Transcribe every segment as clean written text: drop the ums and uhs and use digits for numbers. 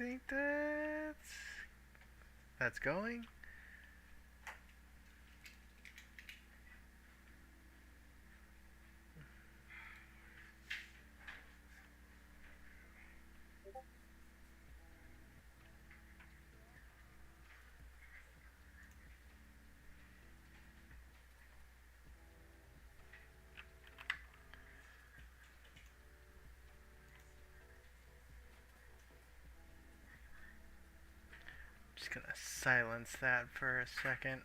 think that's going. Just gonna silence that for a second.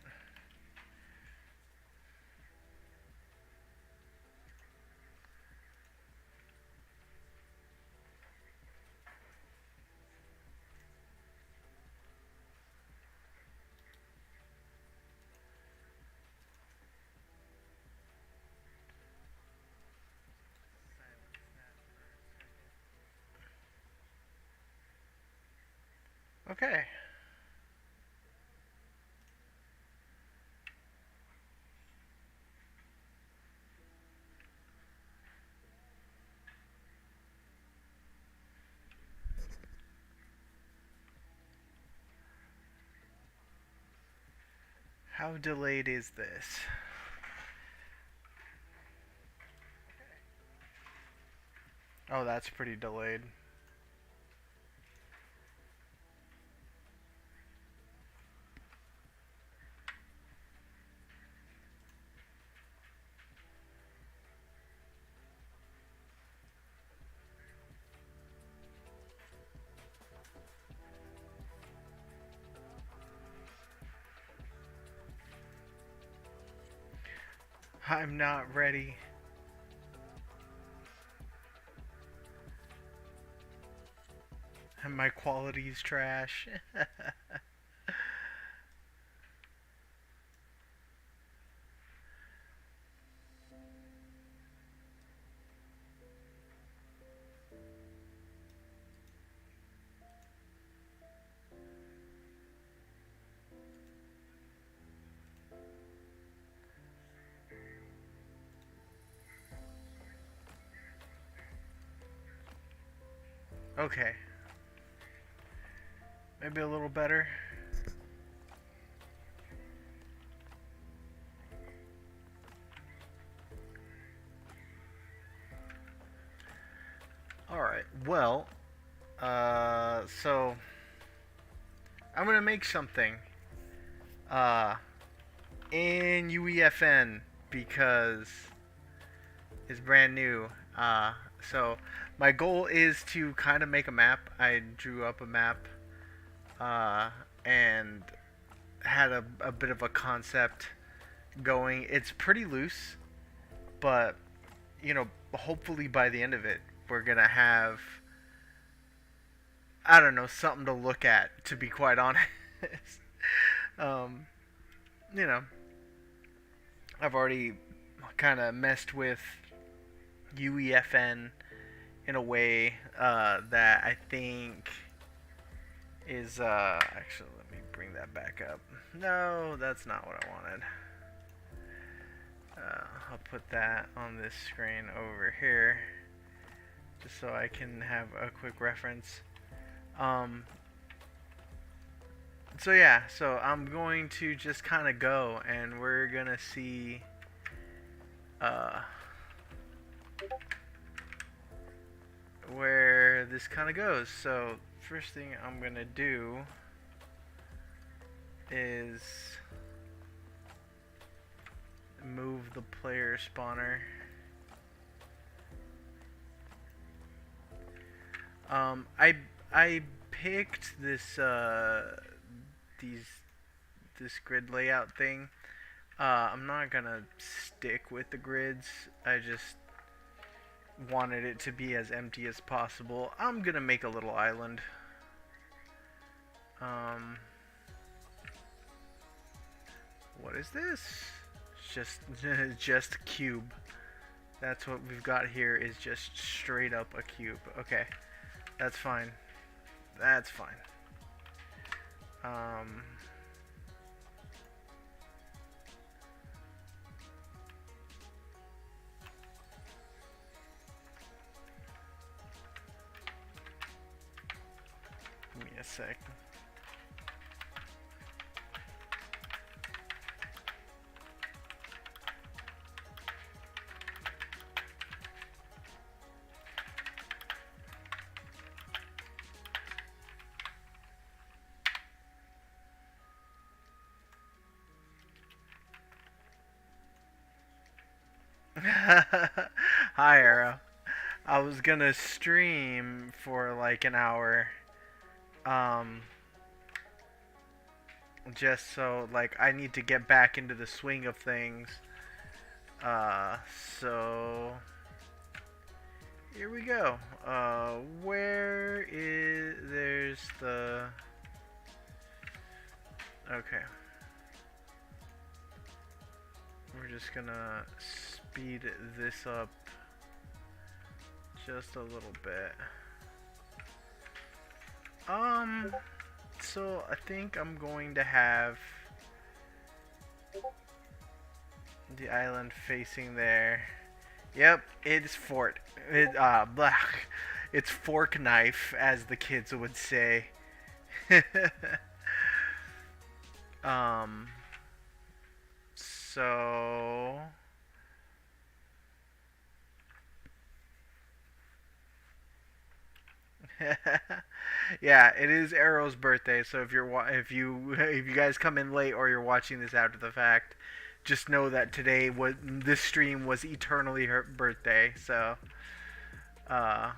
Okay. How delayed is this? Oh, that's pretty delayed. I'm not ready. And my quality's trash. Okay. Maybe a little better. Alright, well, so I'm gonna make something in UEFN because it's brand new. So my goal is to kind of make a map. I drew up a map and had a bit of a concept going. It's pretty loose, but you know, hopefully by the end of it, we're gonna have, I don't know, something to look at. To be quite honest, um, you know, I've already kind of messed with UEFN in a way that I think is actually, let me bring that back up. No, that's not what I wanted. I'll put that on this screen over here just so I can have a quick reference. So yeah, so I'm going to just kind of go and we're gonna see where this kind of goes. So first thing I'm gonna do is move the player spawner. I picked this this grid layout thing. I'm not gonna stick with the grids. I just wanted it to be as empty as possible. I'm gonna make a little island. What is this? Just just cube. That's what we've got here, is just straight up a cube. Okay, that's fine. That's fine. Give me sec. Hi, Arrow. I was gonna stream for like an hour. Um, just so like I need to get back into the swing of things. Uh, so here we go. Where is there's the okay. We're just gonna speed this up just a little bit. So I think I'm going to have the island facing there. Yep, it's It's fork knife, as the kids would say. um, so yeah, it is Arrow's birthday. So if you guys come in late or you're watching this after the fact, just know that this stream was eternally her birthday. So, uh,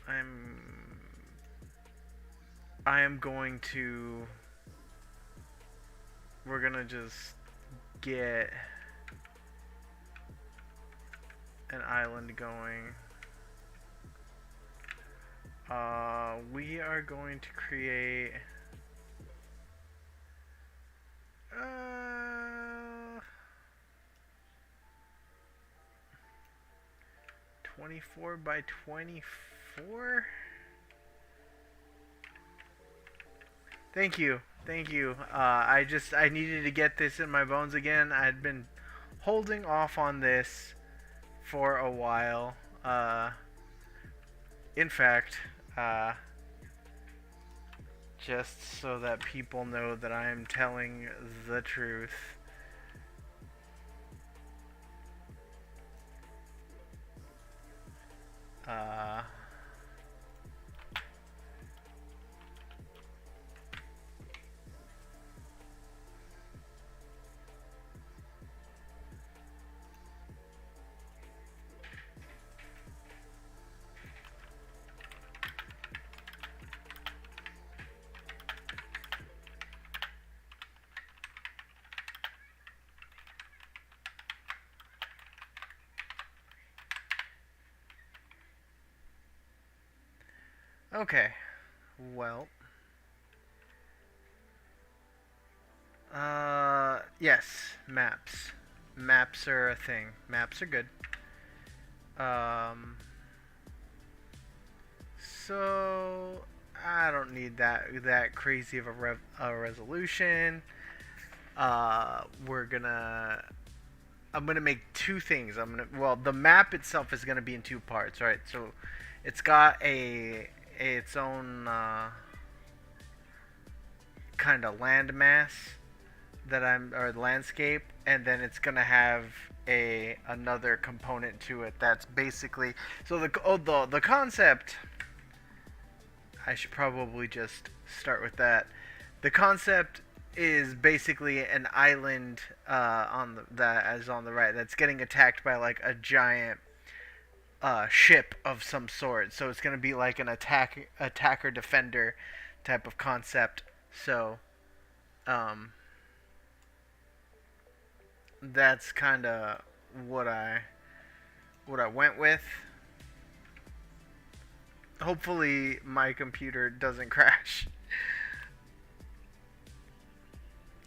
I'm I am going to. We're gonna just get an island going. We are going to create 24 by 24. Thank you. Thank you. I needed to get this in my bones again. I'd been holding off on this for a while. In fact, just so that people know that I am telling the truth. Okay. Well. Yes. Maps. Maps are a thing. Maps are good. So I don't need that crazy of a resolution. I'm gonna make two things. The map itself is gonna be in two parts, right? So it's got its own kind of landmass or landscape, and then it's gonna have another component to it that's basically the concept. I should probably just start with that. The concept is basically an island that is on the right that's getting attacked by like a giant ship of some sort. So it's gonna be like an attacker defender type of concept. So that's kind of what I went with. Hopefully my computer doesn't crash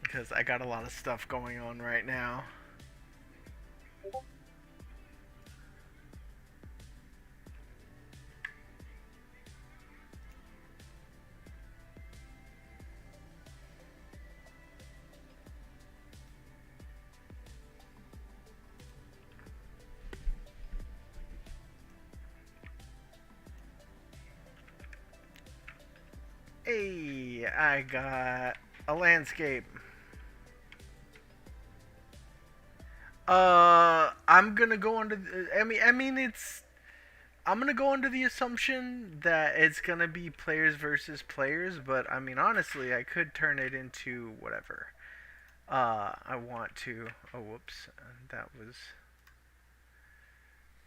because I got a lot of stuff going on right now. Hey, I got a landscape. I'm gonna go under. I mean, I'm gonna go under the assumption that it's gonna be players versus players, but I mean, honestly, I could turn it into whatever. I want to. Oh, whoops, that was.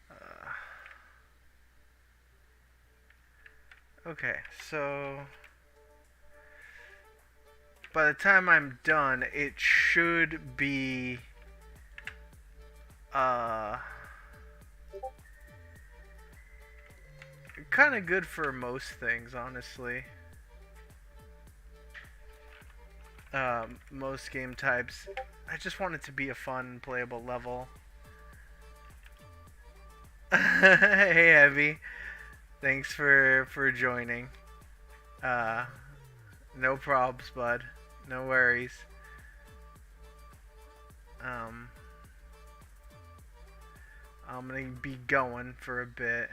Uh, okay, so by the time I'm done, it should be. Uh, Kind of good for most things, honestly. Most game types. I just want it to be a fun, playable level. Hey, Heavy. Thanks for joining. Uh, no probs, bud. No worries. Um, I'm gonna be going for a bit.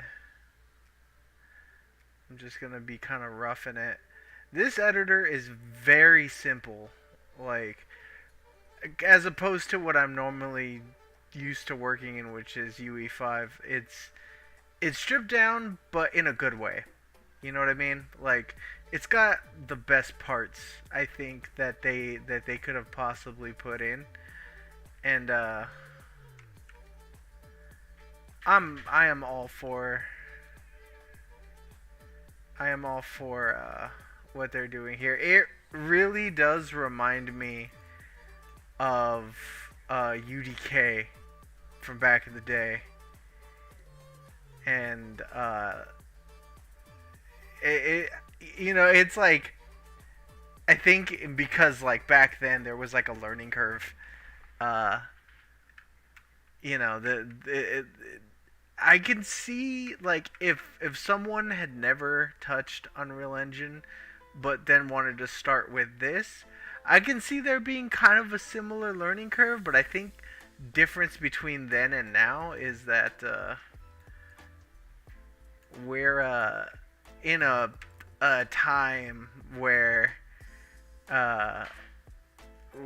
I'm just gonna be kind of roughing it. This editor is very simple, like as opposed to what I'm normally used to working in, which is UE5. It's stripped down, but in a good way. You know what I mean? Like it's got the best parts I think that they could have possibly put in, and I am all for what they're doing here. It really does remind me of UDK from back in the day, and it it's like I think because like back then there was like a learning curve. Uh, I can see like if someone had never touched Unreal Engine but then wanted to start with this, I can see there being kind of a similar learning curve, but I think difference between then and now is that we're in a time where uh,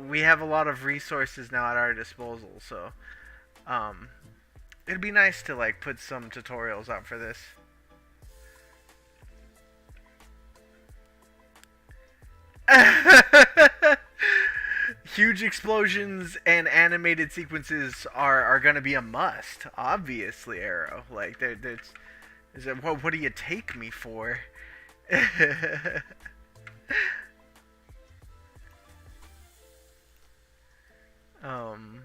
we have a lot of resources now at our disposal, so um, it'd be nice to like put some tutorials out for this. Huge explosions and animated sequences are gonna be a must, obviously. Arrow, like there's is it, what do you take me for? um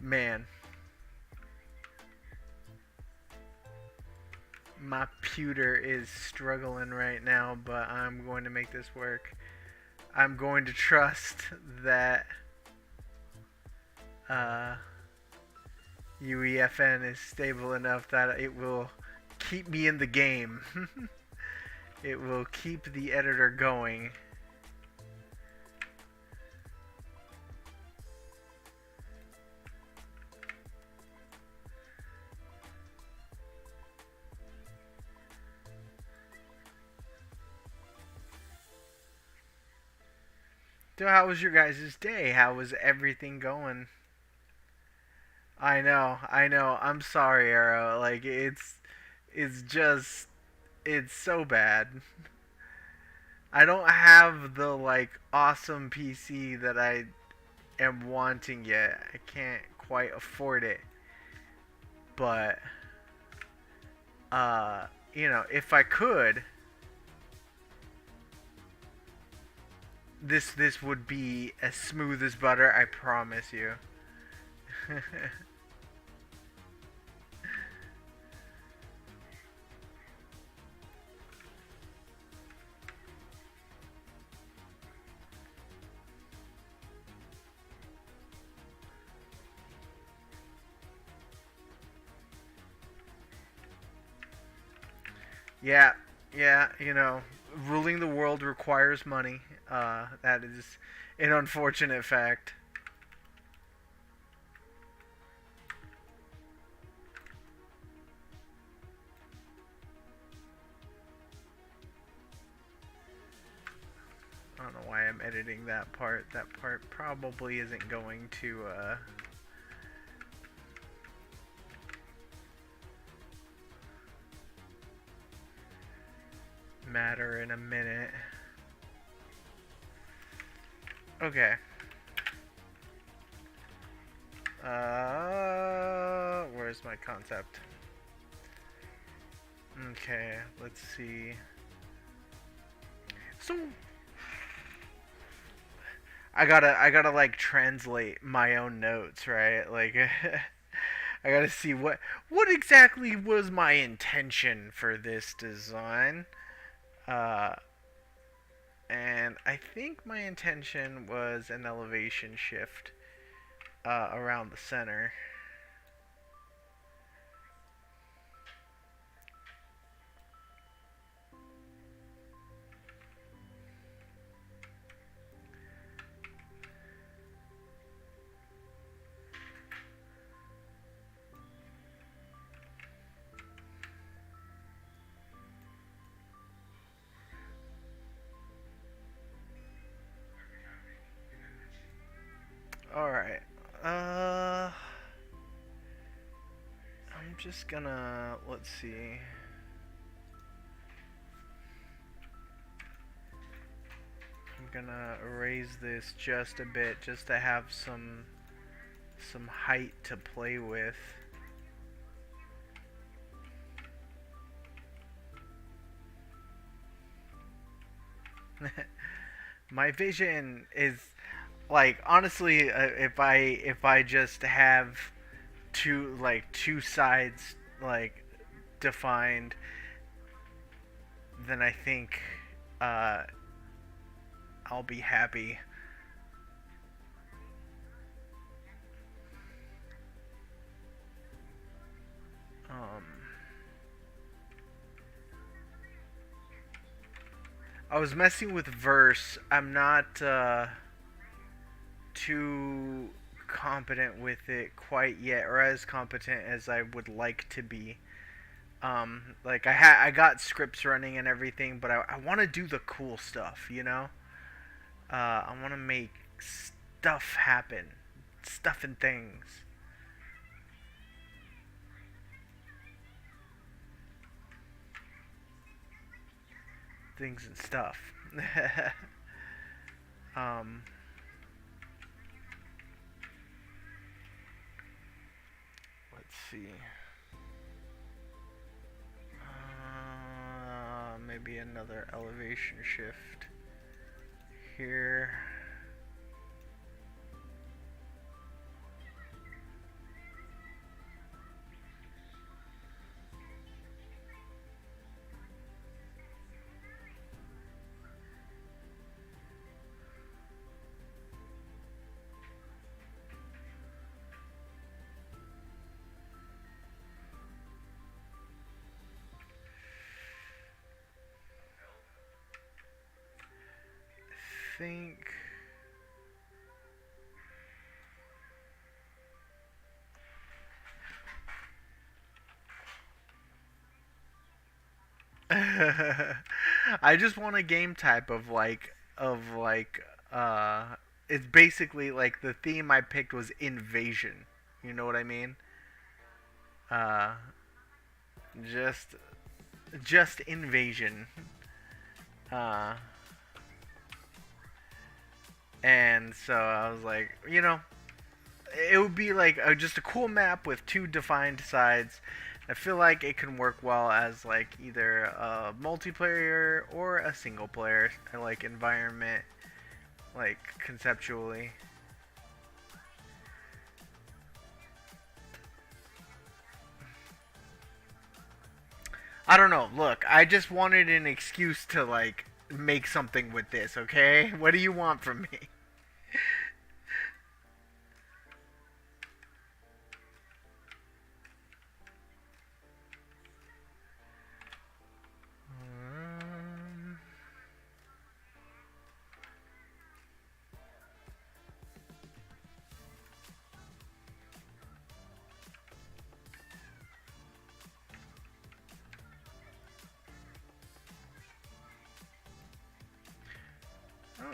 Man, my pewter is struggling right now, but I'm going to make this work. I'm going to trust that uh, UEFN is stable enough that it will keep me in the game. It will keep the editor going. So how was your guys' day? How was everything going? I know. I'm sorry, Arrow. Like it's just it's so bad. I don't have the like awesome PC that I am wanting yet. I can't quite afford it. But if I could, this would be as smooth as butter, I promise you. Yeah, yeah, ruling the world requires money. That is an unfortunate fact. I don't know why I'm editing that part. That part probably isn't going to matter in a minute. Okay. Where's my concept? Okay, let's see. So I gotta like translate my own notes, right? Like I gotta see what exactly was my intention for this design. Uh, and I think my intention was an elevation shift around the center. All right. I'm just gonna let's see. I'm gonna raise this just a bit, just to have some height to play with. My vision is like honestly, if I just have two sides like defined, then I think uh, I'll be happy. Um, I was messing with verse. I'm not too competent with it quite yet, or as competent as I would like to be. Like I got scripts running and everything, but I want to do the cool stuff, you know. I want to make stuff happen, stuff and things and stuff. um, let's see. Maybe another elevation shift here. Think I just want a game type of like it's basically like the theme I picked was invasion. You know what I mean? Uh just just invasion. Uh and so I was like, it would be like just a cool map with two defined sides. I feel like it can work well as like either a multiplayer or a single player like environment, like conceptually. I don't know. Look, I just wanted an excuse to like make something with this. Okay, what do you want from me?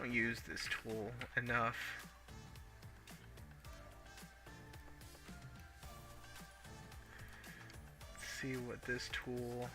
don't use this tool enough. Let's see what this tool...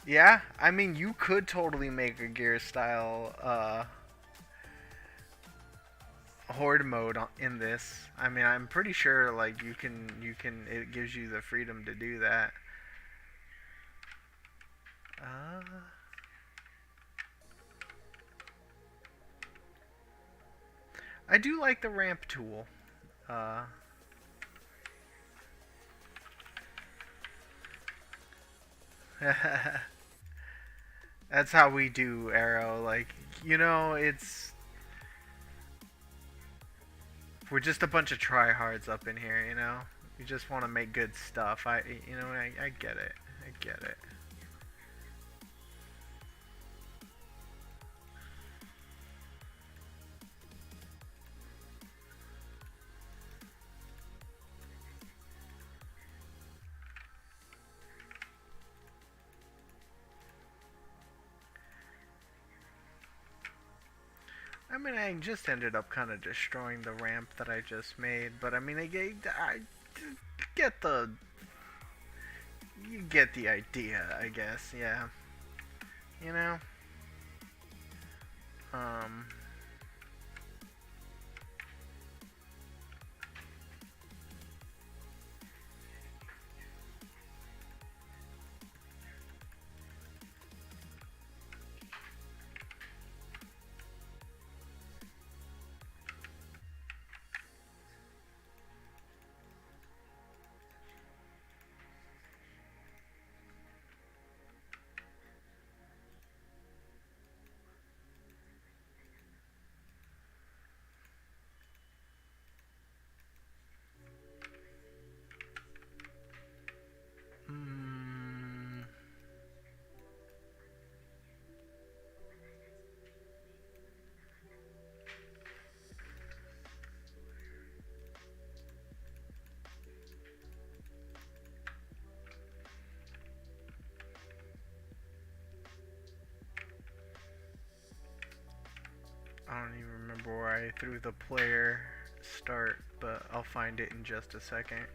Yeah, I mean, you could totally make a gear style horde mode in this. I mean, I'm pretty sure like you can it gives you the freedom to do that. I do like the ramp tool. That's how we do Arrow. Like, you know, we're just a bunch of tryhards up in here. You know, we just want to make good stuff. I get it. I get it. I mean, I just ended up kind of destroying the ramp that I just made, but I mean, I get the you get the idea, I guess. Yeah, you know. Um. I don't even remember where I threw the player start, but I'll find it in just a second.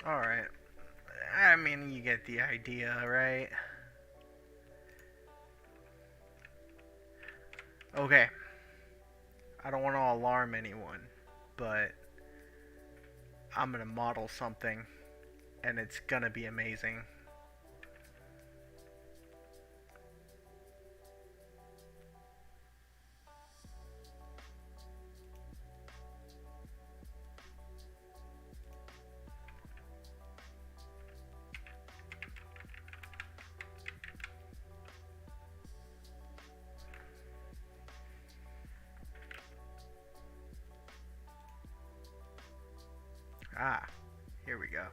Alright. I mean, you get the idea, right? Okay. I don't want to alarm anyone, but I'm gonna model something, and it's gonna be amazing. Ah, here we go.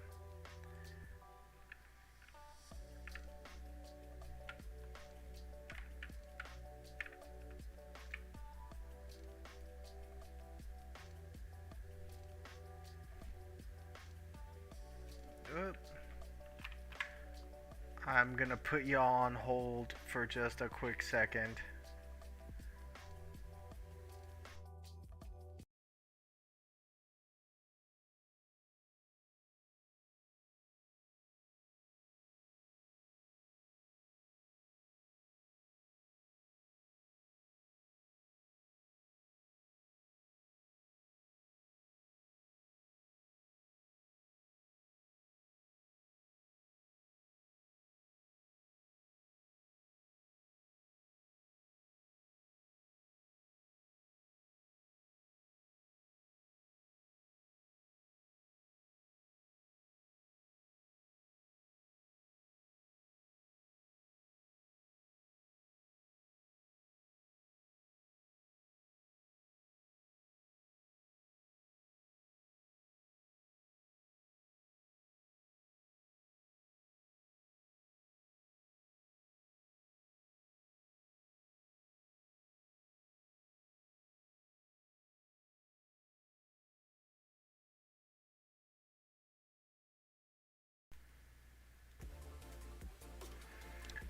Oop. I'm gonna put y'all on hold for just a quick second.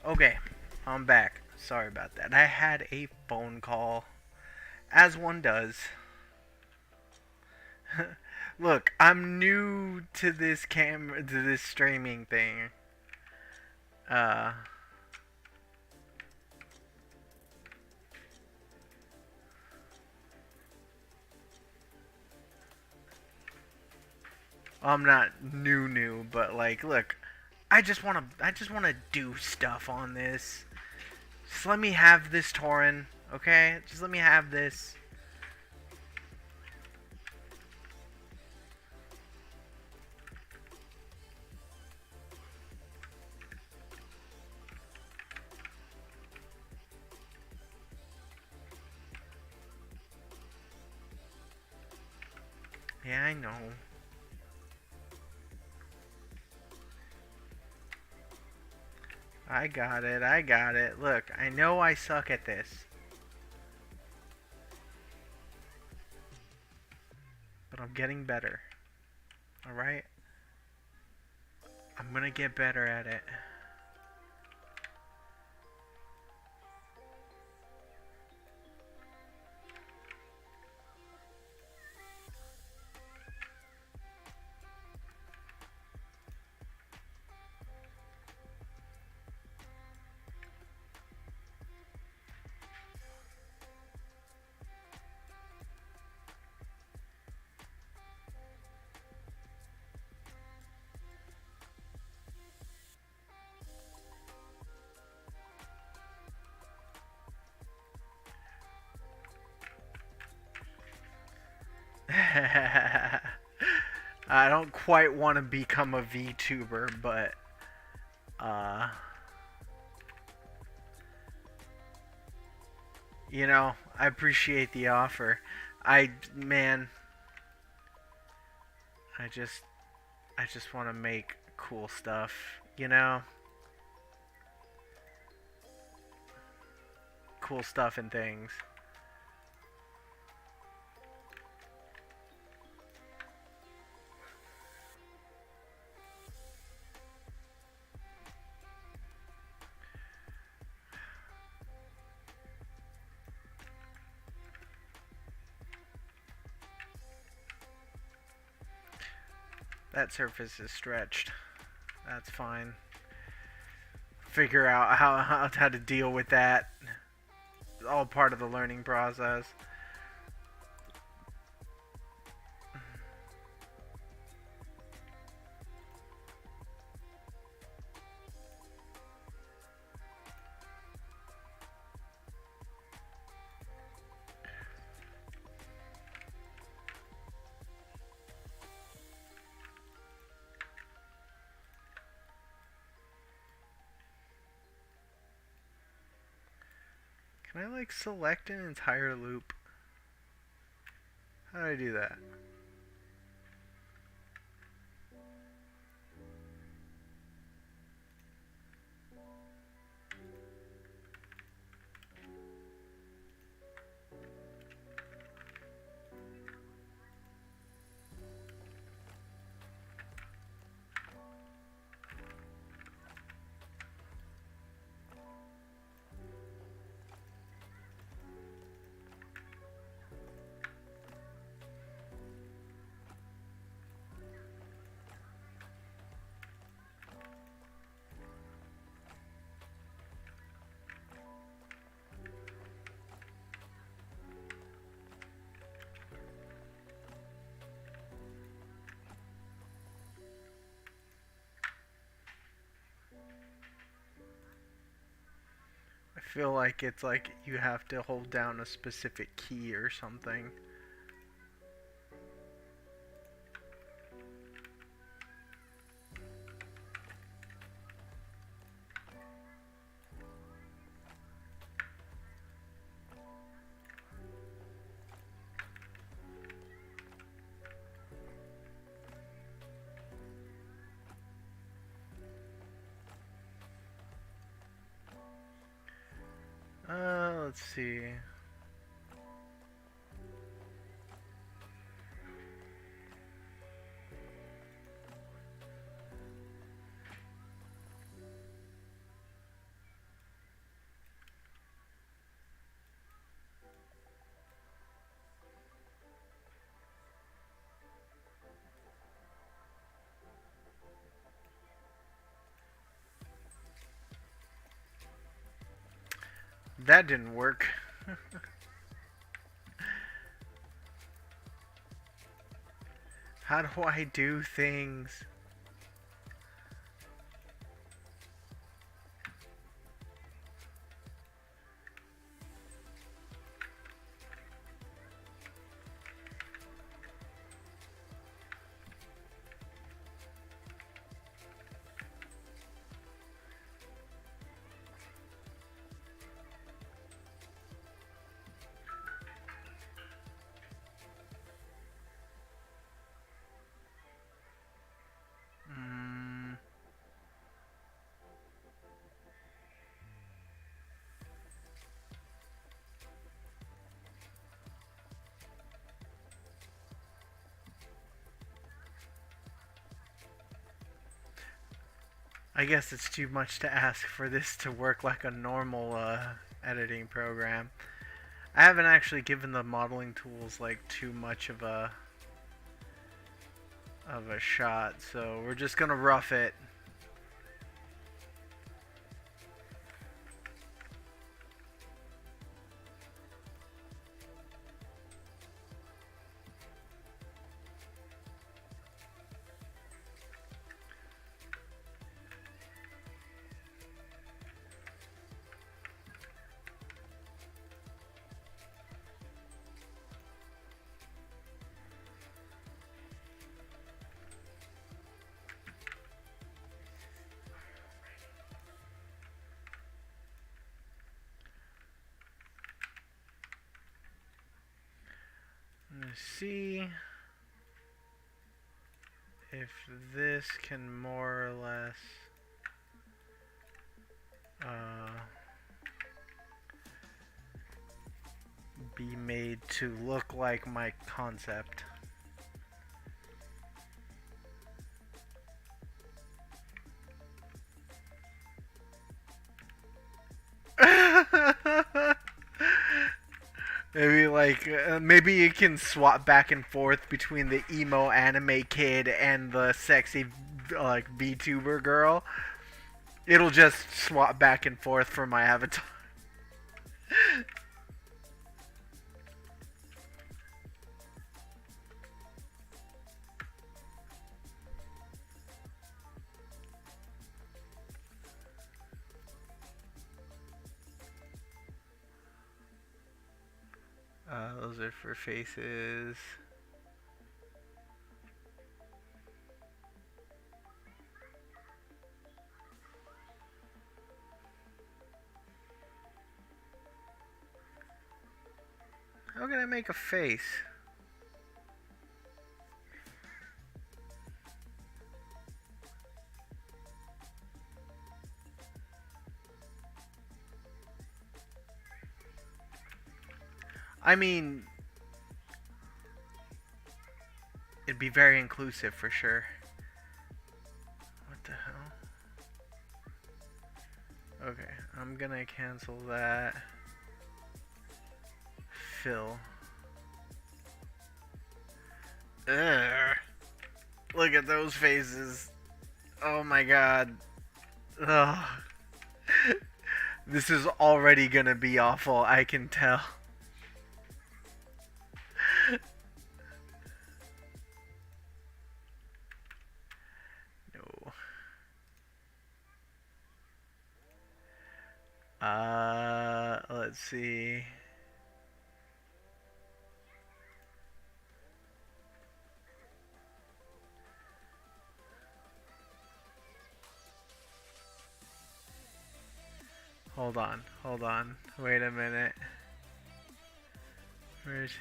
Okay, I'm back. Sorry about that. I had a phone call, as one does. Look, I'm new to this streaming thing. Uh, I'm not new, but like, look, I just wanna do stuff on this. Just let me have this, Torin. Okay, just let me have this. Yeah, I know. I got it. I got it. Look, I know I suck at this, but I'm getting better. All right? I'm gonna get better at it. I don't quite want to become a VTuber, but uh you know, I appreciate the offer. Man, I just I just want to make cool stuff, you know? Cool stuff and things. That surface is stretched. That's fine. Figure out how to deal with that. It's all part of the learning process. Can I like select an entire loop? How do I do that? I feel like it's like you have to hold down a specific key or something. Let's see. That didn't work. How do I do things? I guess it's too much to ask for this to work like a normal editing program. I haven't actually given the modeling tools like too much of a shot, so we're just gonna rough it. Let's see if this can more or less be made to look like my concept. Maybe like maybe you can swap back and forth between the emo anime kid and the sexy like VTuber girl. It'll just swap back and forth for my avatar. Those are for faces. How can I make a face? I mean, it'd be very inclusive for sure. What the hell? Okay, I'm gonna cancel that. Fill. Ugh. Look at those faces. Oh my god. Ugh. This is already gonna be awful, I can tell. No. Let's see. Hold on. Wait a minute. Vertex,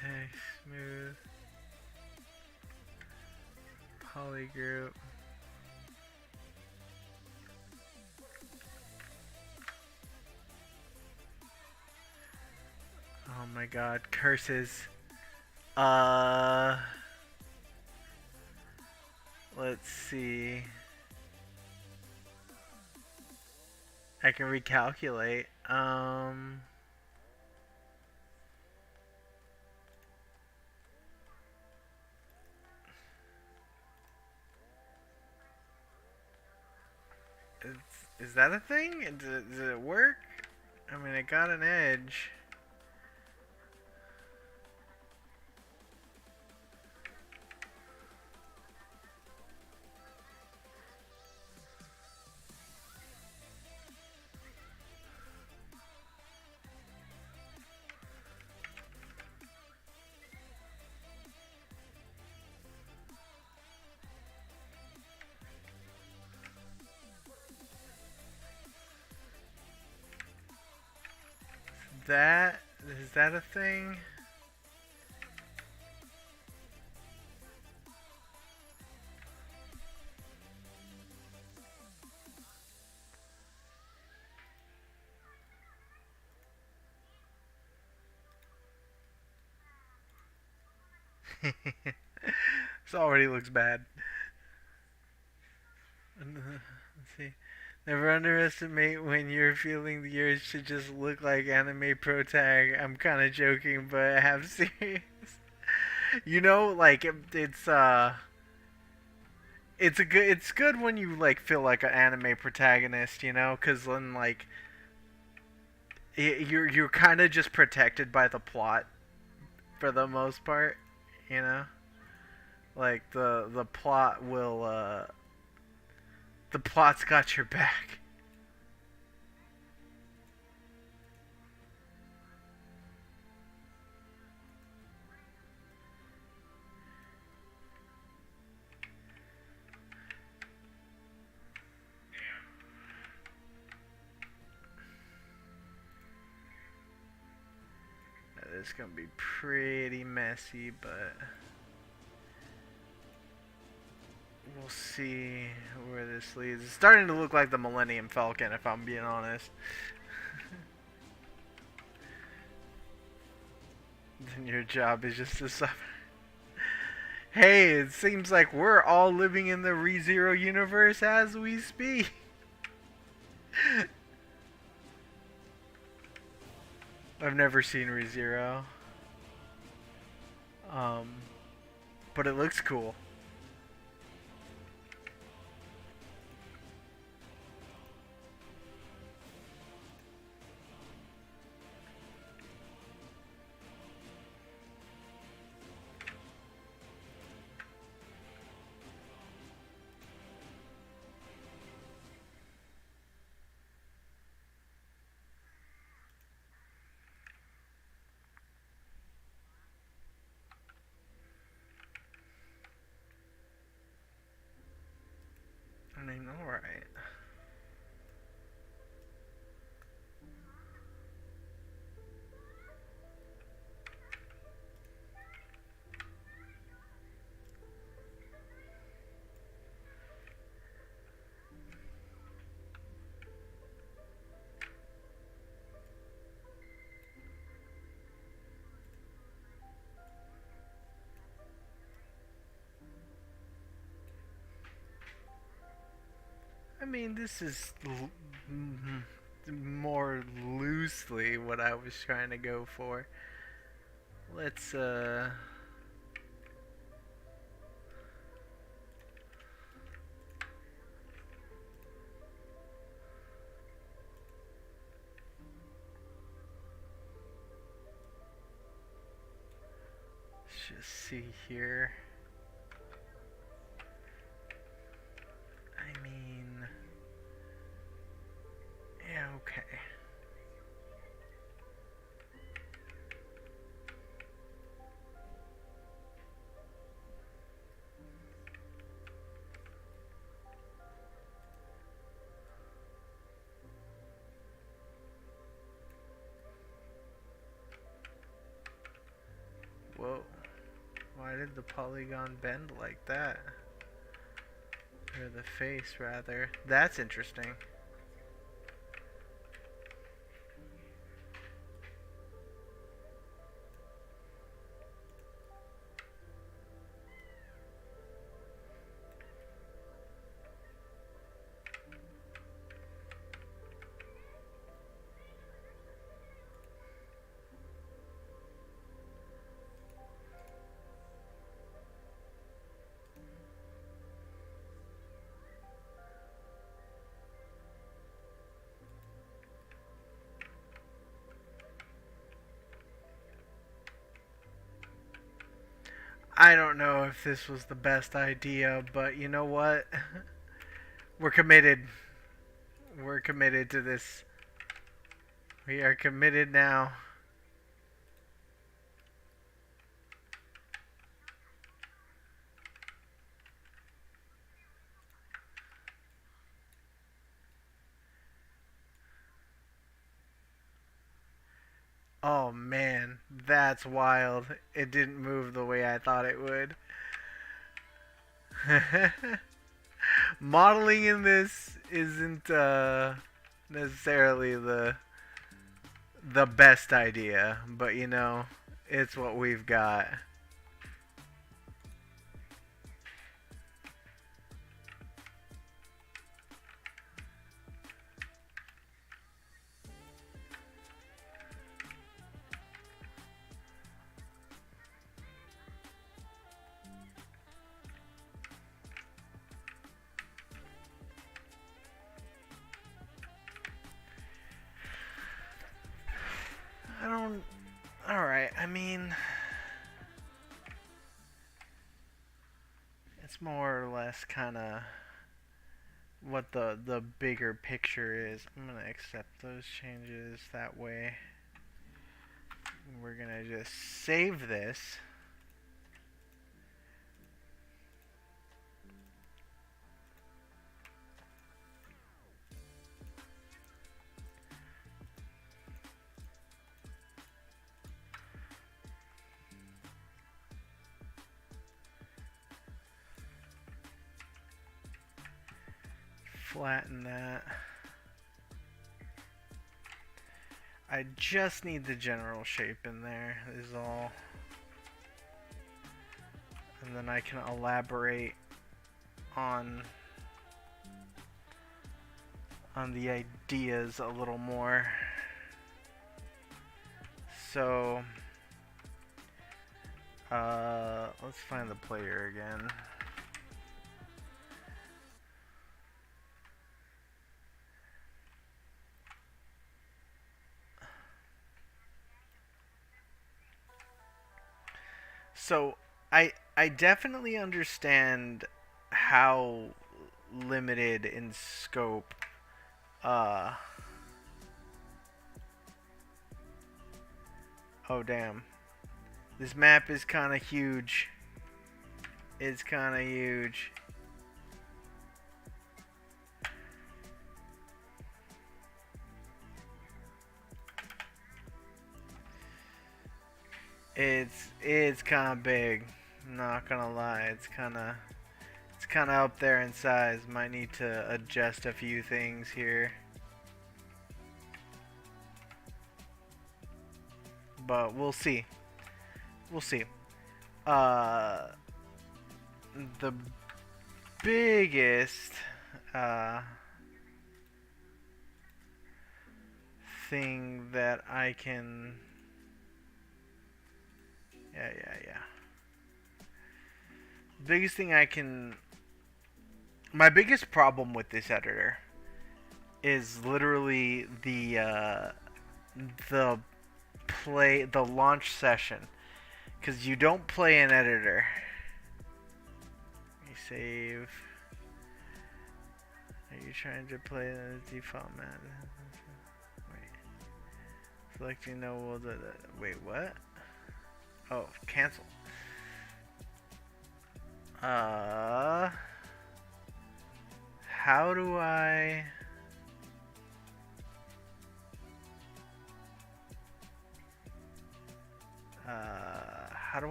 smooth, polygroup. Oh my god, curses. Let's see. I can recalculate. Is that a thing? Does it work? I mean, it got an edge. That, is that a thing? This already looks bad. Let's see. Never underestimate when you're feeling the urge to just look like anime pro tag. I'm kind of joking, but I have serious. You know, like it's good when you like feel like an anime protagonist, you know, because then like you're kind of just protected by the plot for the most part, you know. Like the plot will the plot's got your back. It's gonna be pretty messy, but we'll see where this leads. It's starting to look like the Millennium Falcon, if I'm being honest. Then your job is just to suffer. Hey, it seems like we're all living in the ReZero universe as we speak. I've never seen ReZero. But it looks cool. I mean, alright. I mean, this is more loosely what I was trying to go for. Let's just see here. I mean, yeah, okay. Whoa. Why did the polygon bend like that? Or the face, rather. That's interesting. I don't know if this was the best idea, but you know what? We're committed. We're committed to this. We are committed now. Oh man, that's wild. It didn't move the way I thought it would. Modeling in this isn't necessarily the best idea, but you know, it's what we've got. I don't. Alright, I mean, it's more or less kind of what the bigger picture is. I'm gonna accept those changes that way. We're gonna just save this. Flatten that. I just need the general shape in there is all. And then I can elaborate on the ideas a little more. So let's find the player again. So I definitely understand how limited in scope oh damn. This map is kind of huge. It's kind of huge. It's kind of big. Not gonna lie, it's kind of up there in size. Might need to adjust a few things here. But we'll see. We'll see. The biggest thing that I can yeah. Biggest thing I can my biggest problem with this editor is literally the launch session, because you don't play an editor. Let me save. Are you trying to play the default map? Wait. Selecting no will wait, what? Oh, cancel. How do I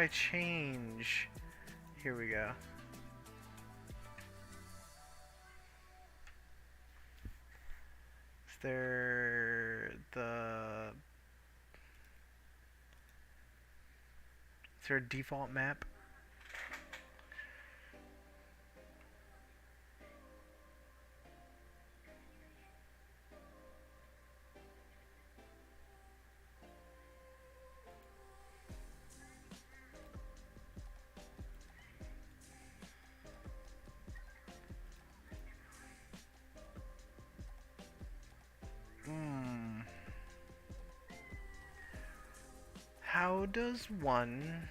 change? Here we go. Is there a default map? How does one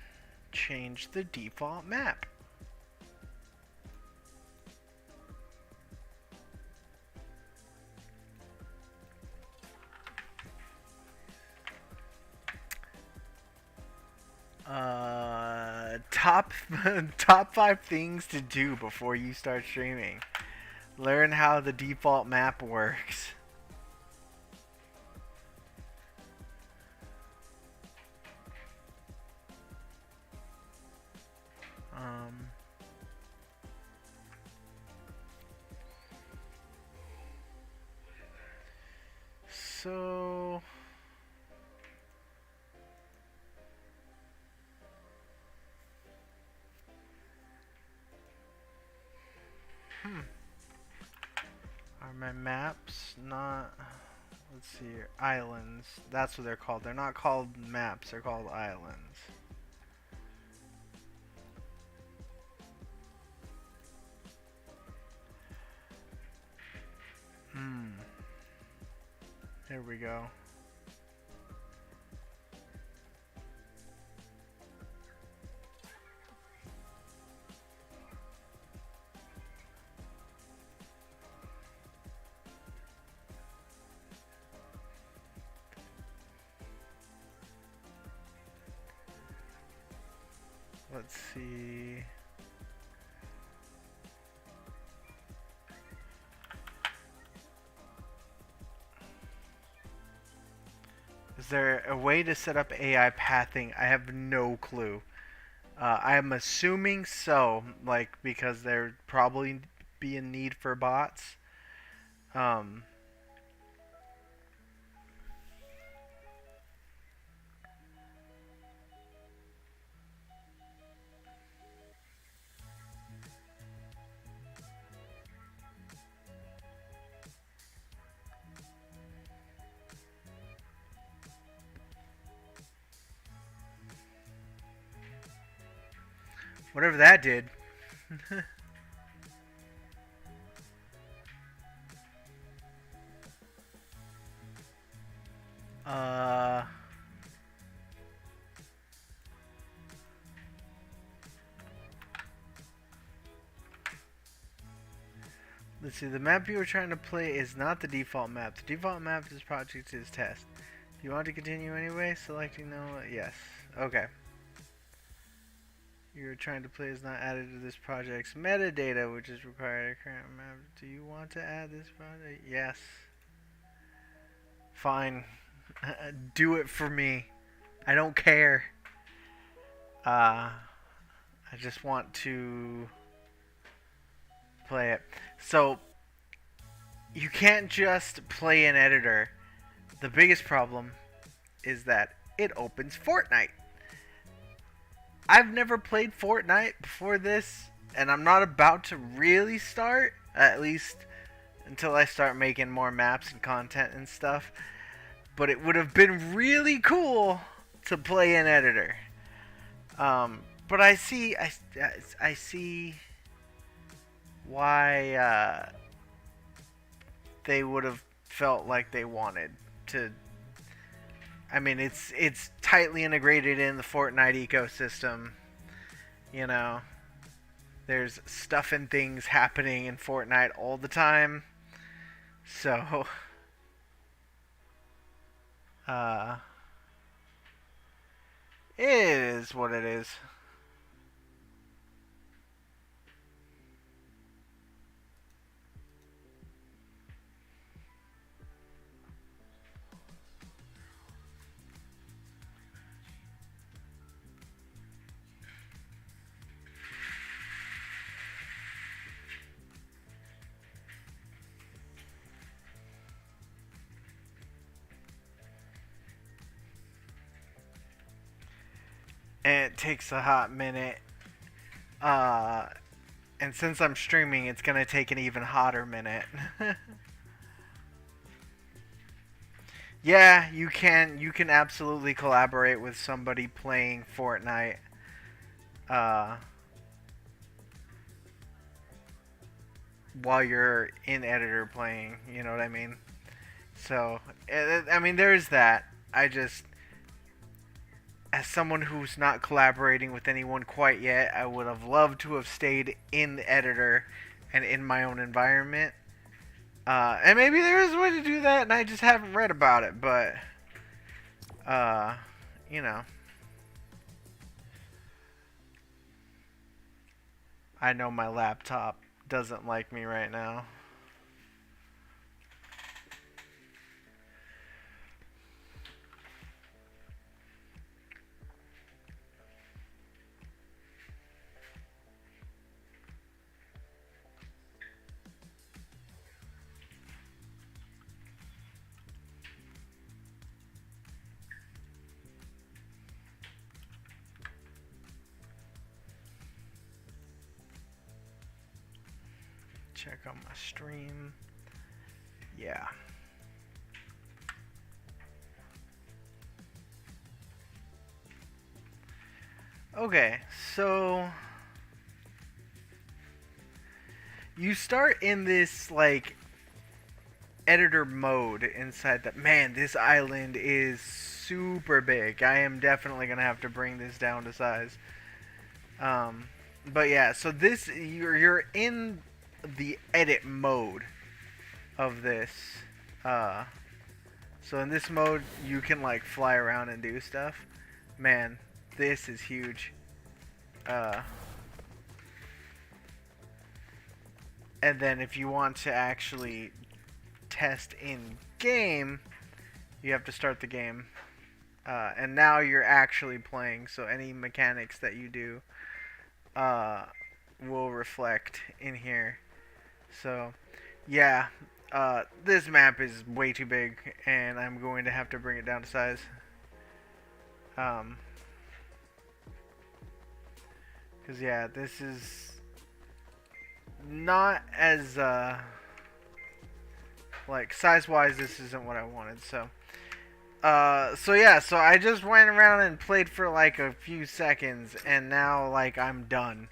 change the default map. Top top 5 things to do before you start streaming. Learn how the default map works. So are my maps not, let's see here, islands. That's what they're called. They're not called maps, they're called islands. Here we go. Let's see. Is there a way to set up AI pathing? I have no clue. I am assuming so, like, because there'd probably be a need for bots. Whatever that did. Let's see, the map you were trying to play is not the default map. The default map of this project is test. Do you want to continue anyway? Selecting no, yes. Okay. You're trying to play is not added to this project's metadata, which is required. Current map. Do you want to add this project? Yes. Fine. Do it for me. I don't care. I just want to play it. So, you can't just play an editor. The biggest problem is that it opens Fortnite. I've never played Fortnite before this, and I'm not about to really start, at least until I start making more maps and content and stuff. But it would have been really cool to play an editor. But I see why they would have felt like they wanted to. I mean, it's tightly integrated in the Fortnite ecosystem. You know, there's stuff and things happening in Fortnite all the time. So, it is what it is. And it takes a hot minute. And since I'm streaming, it's gonna take an even hotter minute. Yeah, you can absolutely collaborate with somebody playing Fortnite. While you're in editor playing, you know what I mean? So, I mean, there's that. I just as someone who's not collaborating with anyone quite yet, I would have loved to have stayed in the editor and in my own environment. And maybe there is a way to do that, and I just haven't read about it. But, you know, I know my laptop doesn't like me right now. Check on my stream. Yeah. Okay, so you start in this like editor mode inside that. Man, this island is super big. I am definitely gonna have to bring this down to size. But yeah, so this you're in the edit mode of this. So in this mode, you can like fly around and do stuff. Man, this is huge. And then if you want to actually test in game, you have to start the game. And now you're actually playing, so any mechanics that you do will reflect in here. So, yeah, this map is way too big, and I'm going to have to bring it down to size. Because, yeah, this is not as, like, size-wise, this isn't what I wanted, so. So yeah, so I just went around and played for like a few seconds, and now like I'm done.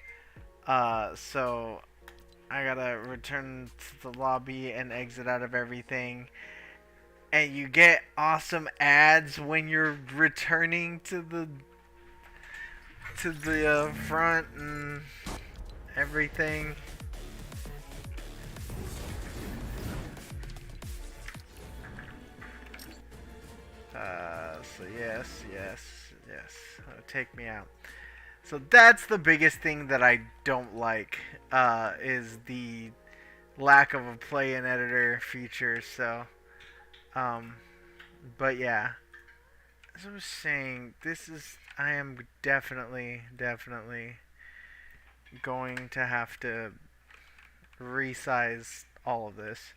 So I gotta return to the lobby and exit out of everything. And you get awesome ads when you're returning to the front and everything. So yes. Take me out. So that's the biggest thing that I don't like, is the lack of a play in editor feature. So, but yeah, as I was saying, I am definitely going to have to resize all of this,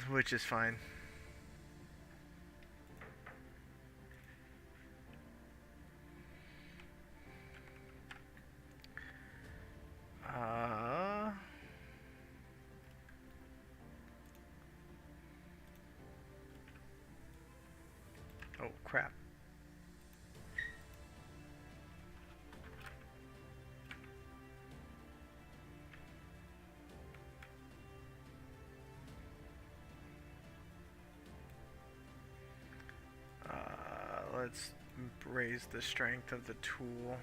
which is fine. Oh crap. Let's raise the strength of the tool.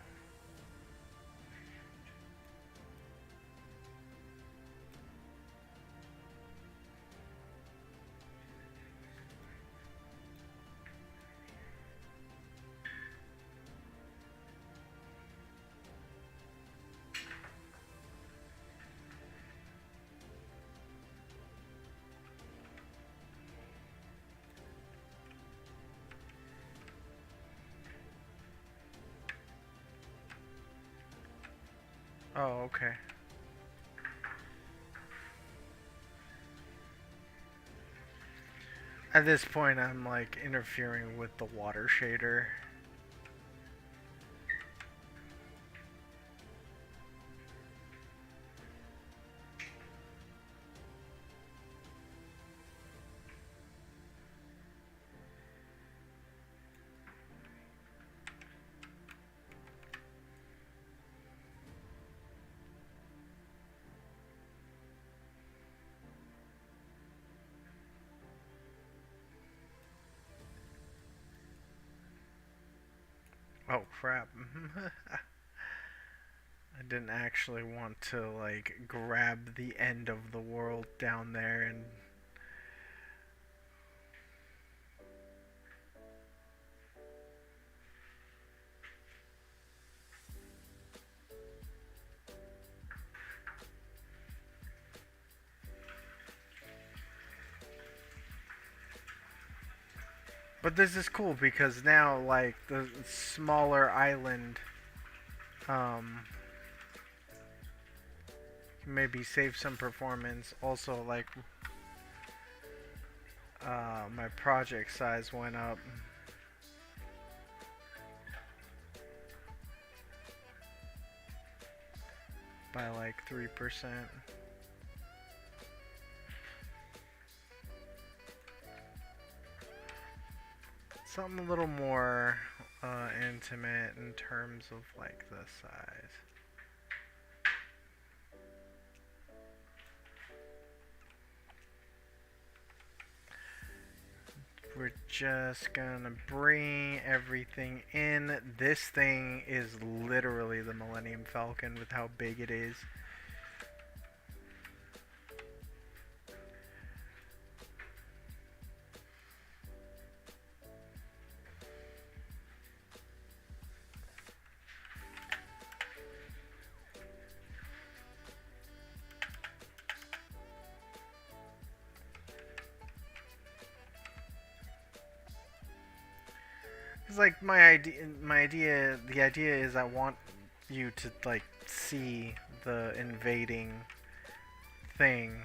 Oh, okay. At this point, I'm like interfering with the water shader. Oh crap. I didn't actually want to like grab the end of the world down there and but this is cool because now like the smaller island um can maybe save some performance. Also like my project size went up by like 3%. Something a little more intimate in terms of like the size. We're just gonna bring everything in. This thing is literally the Millennium Falcon with how big it is. It's like the idea is I want you to like see the invading thing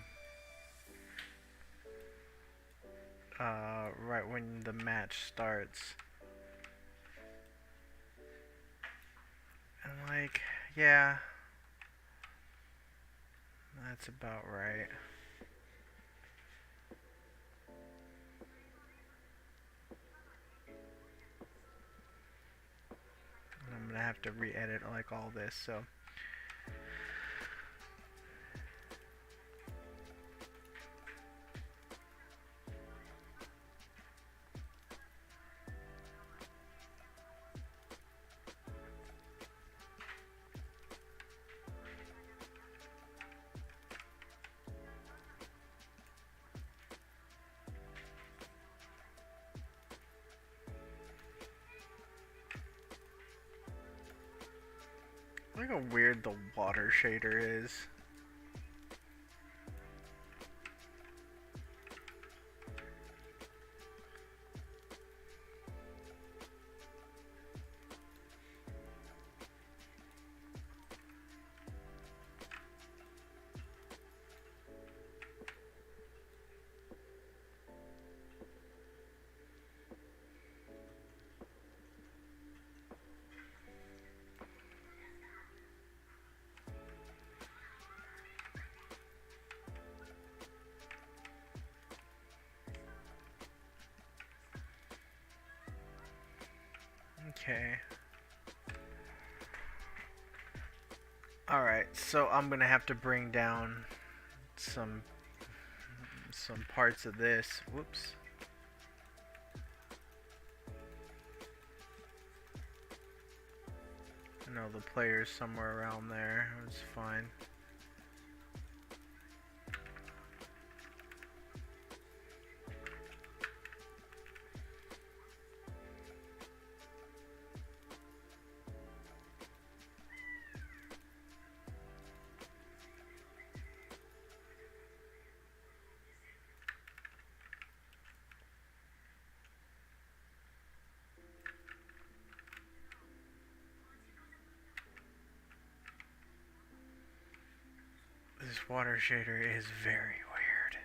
right when the match starts. And like, yeah, that's about right. I'm gonna have to re-edit like all this, so. Look how weird the water shader is. Okay. Alright, so I'm gonna have to bring down some parts of this. Whoops. I know the player's somewhere around there. It's fine. This water shader is very weird.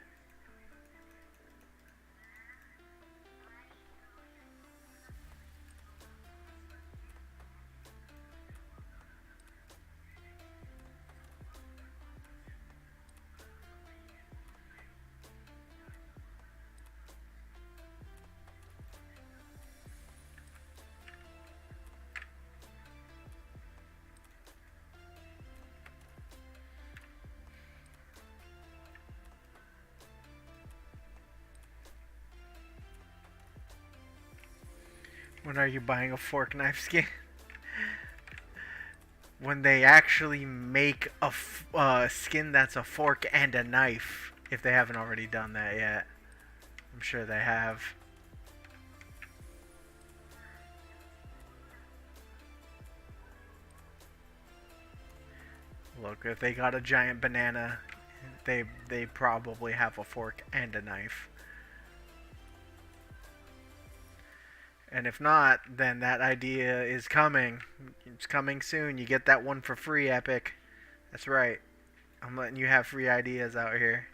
When are you buying a fork knife skin? when they actually make a skin that's a fork and a knife, if they haven't already done that yet. I'm sure they have. Look, if they got a giant banana, they probably have a fork and a knife. And if not, then that idea is coming. It's coming soon. You get that one for free, Epic. That's right. I'm letting you have free ideas out here.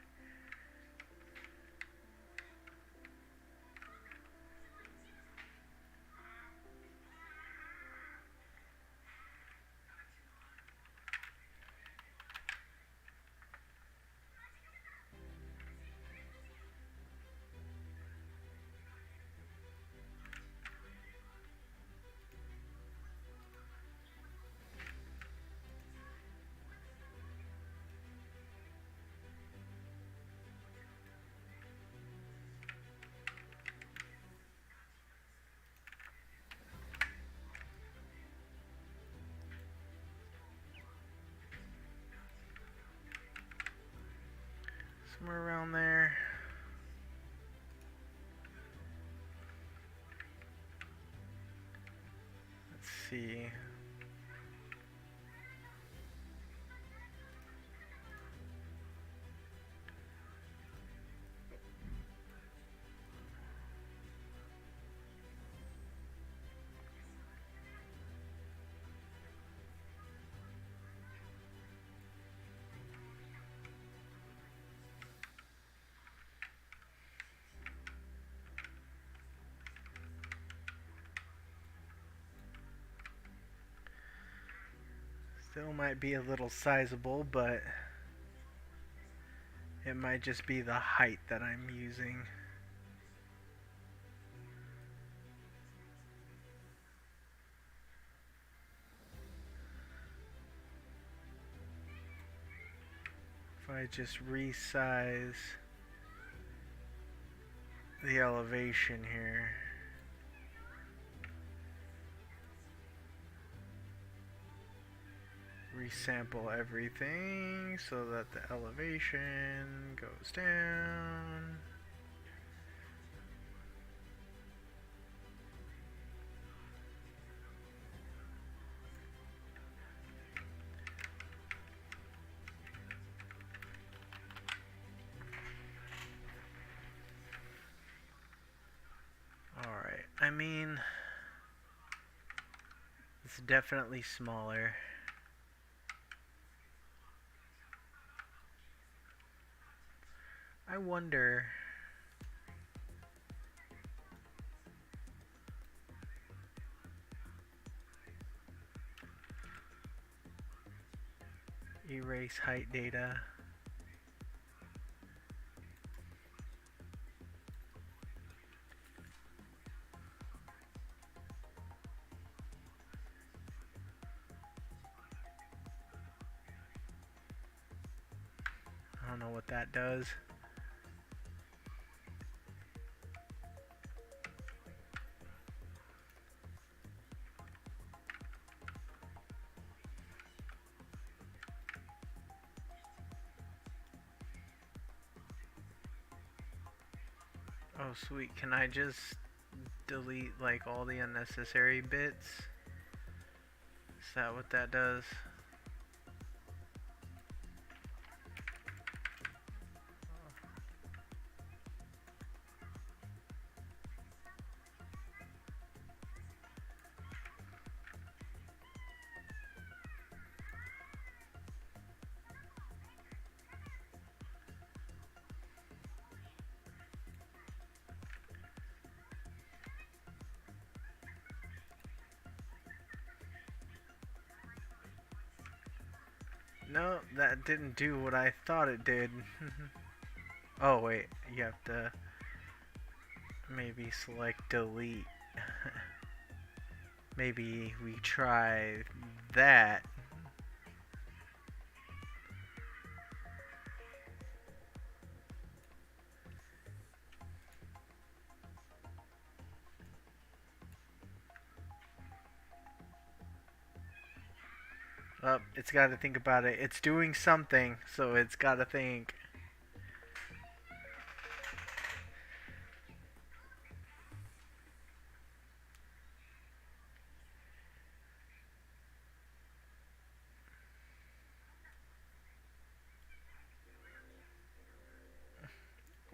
Somewhere around there. Let's see. Still might be a little sizable, but it might just be the height that I'm using. If I just resize the elevation here. Resample everything so that the elevation goes down. Alright, I mean, it's definitely smaller. I wonder... Erase height data. I don't know what that does. Oh sweet, can I just delete like all the unnecessary bits? Is that what that does? No, that didn't do what I thought it did. Oh wait, you have to maybe select delete. Maybe we try that. Oh, it's got to think about it. It's doing something, so it's got to think.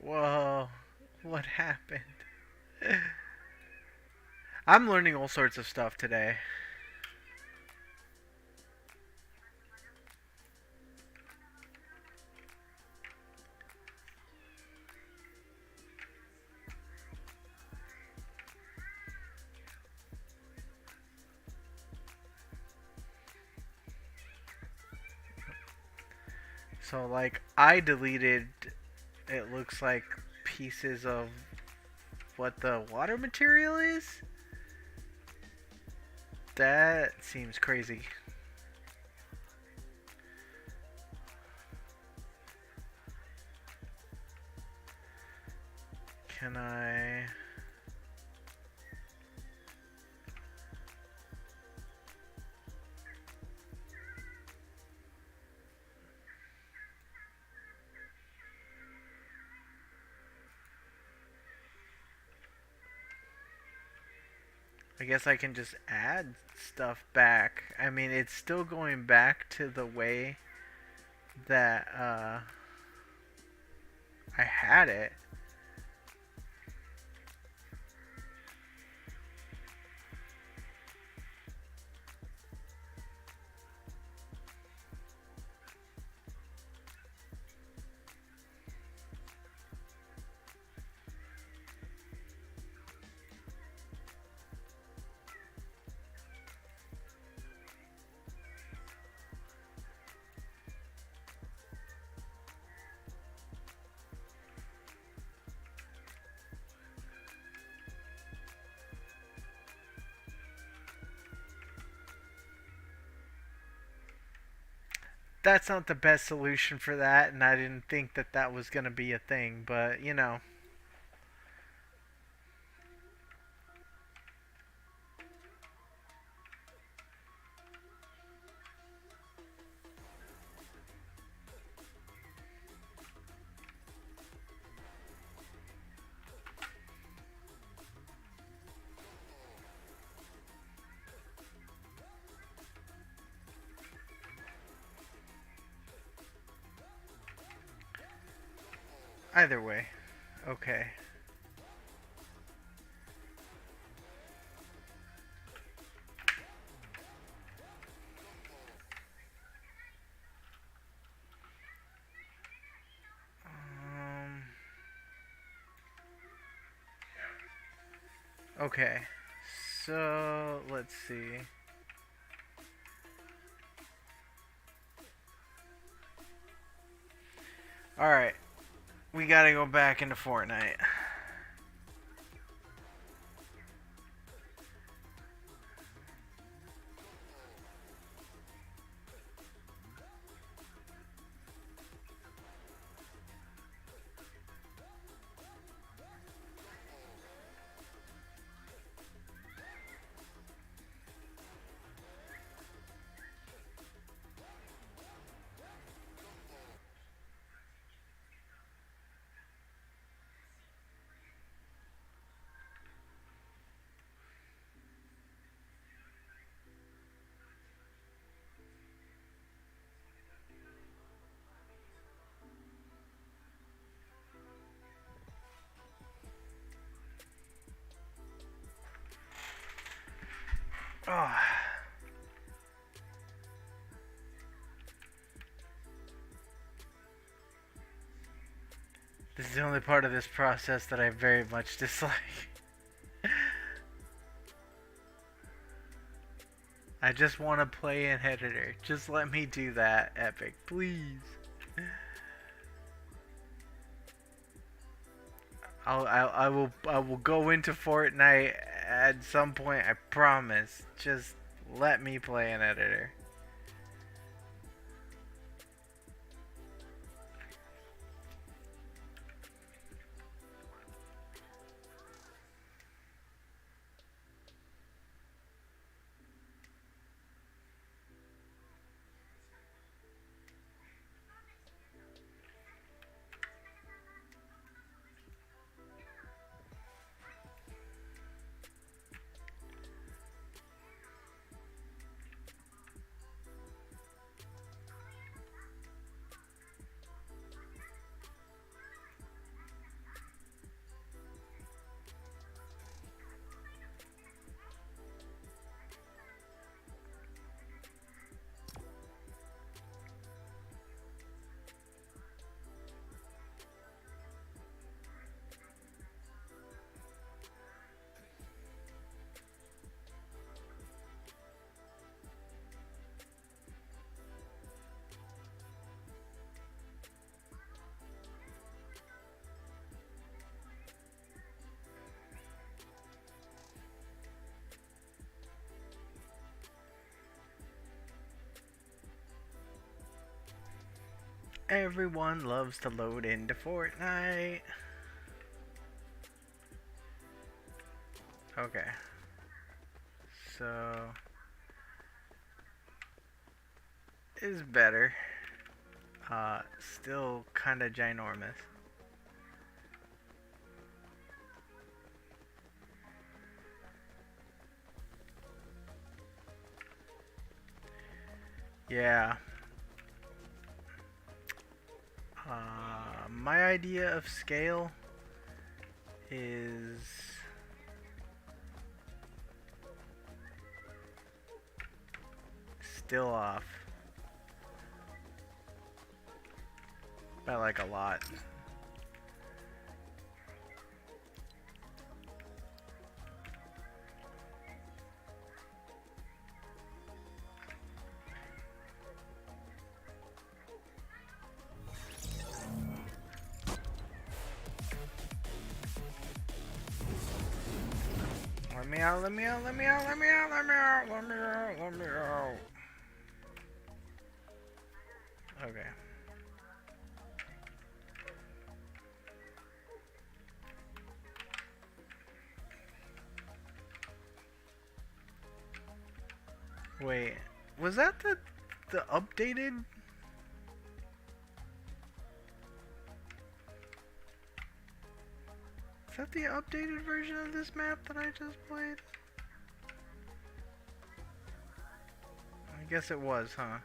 Whoa, what happened? I'm learning all sorts of stuff today. So, like, I deleted, it looks like, pieces of what the water material is? That seems crazy. Can I... I guess I can just add stuff back. I mean, it's still going back to the way that I had it. That's not the best solution for that, and I didn't think that that was going to be a thing, but, you know. Either way. Okay. Um, okay. So, let's see. Alright. We gotta go back into Fortnite. Oh. This is the only part of this process that I very much dislike. I just want to play an editor. Just let me do that, Epic, please. I will go into Fortnite at some point. I promise. Just let me play an editor. Everyone loves to load into Fortnite. Okay. So is better. Still kind of ginormous. Yeah. My idea of scale is still off by like a lot. Let me out, let me out, let me out, let me out, let me out, let me out, let me out. Okay. Wait, was that the updated? Is that the updated version of this map that I just played? I guess it was, huh?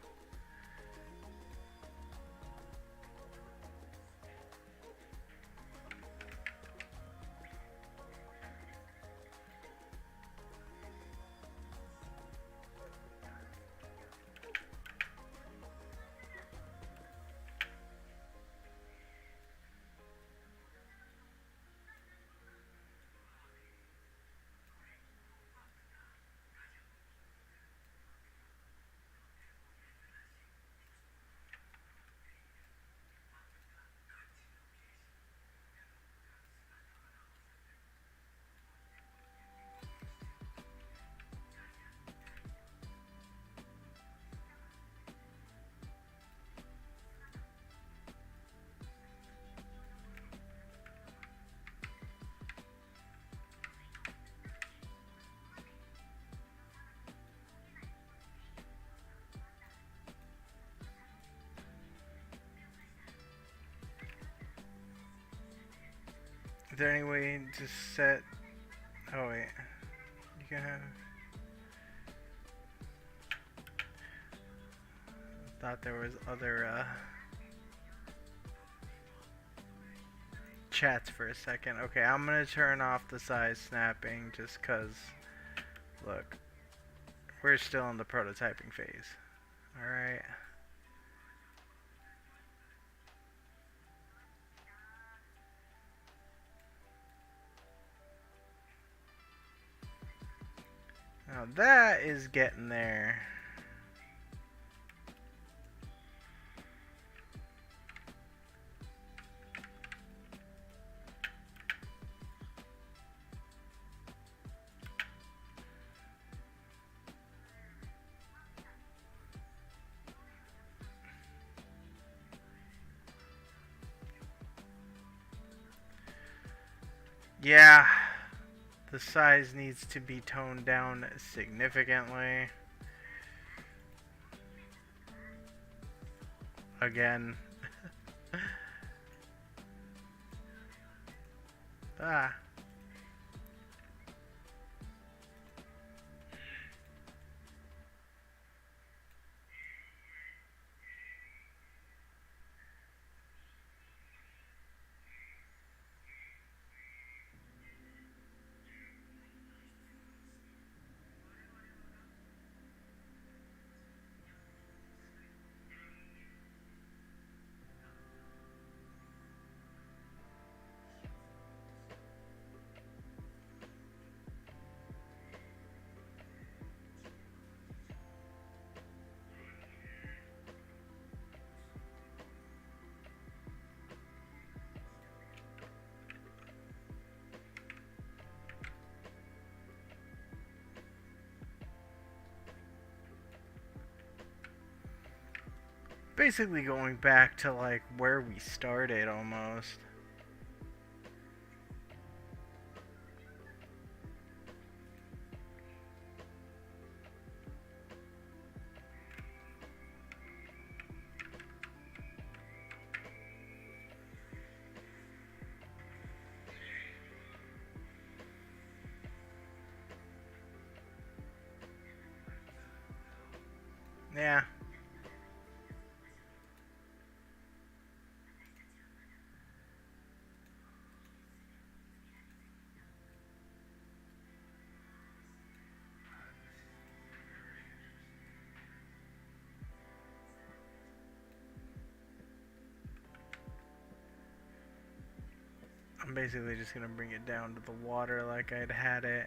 Is there any way to set... Oh wait. You can have... Thought there was other chats for a second. Okay, I'm gonna turn off the size snapping just cause look, we're still in the prototyping phase. Alright. Now that is getting there. Yeah, the size needs to be toned down significantly. Again. Ah. Basically going back to like where we started almost. Yeah. I'm basically just gonna bring it down to the water like I'd had it.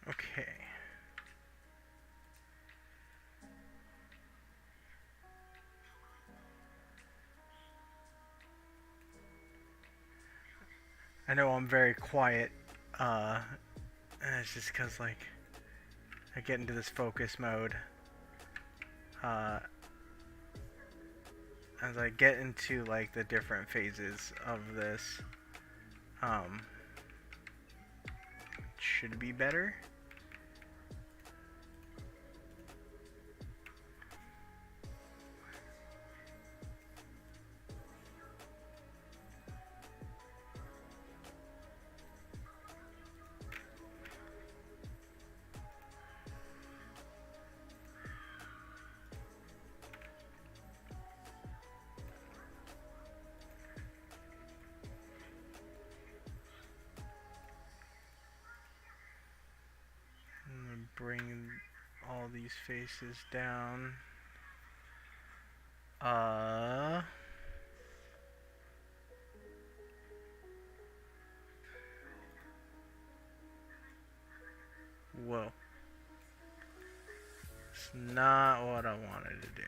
Okay. I know I'm very quiet. It's just because like I get into this focus mode. Uh, as I get into like the different phases of this, um, it should be better. I'm gonna bring all these faces down. Whoa. It's not what I wanted to do.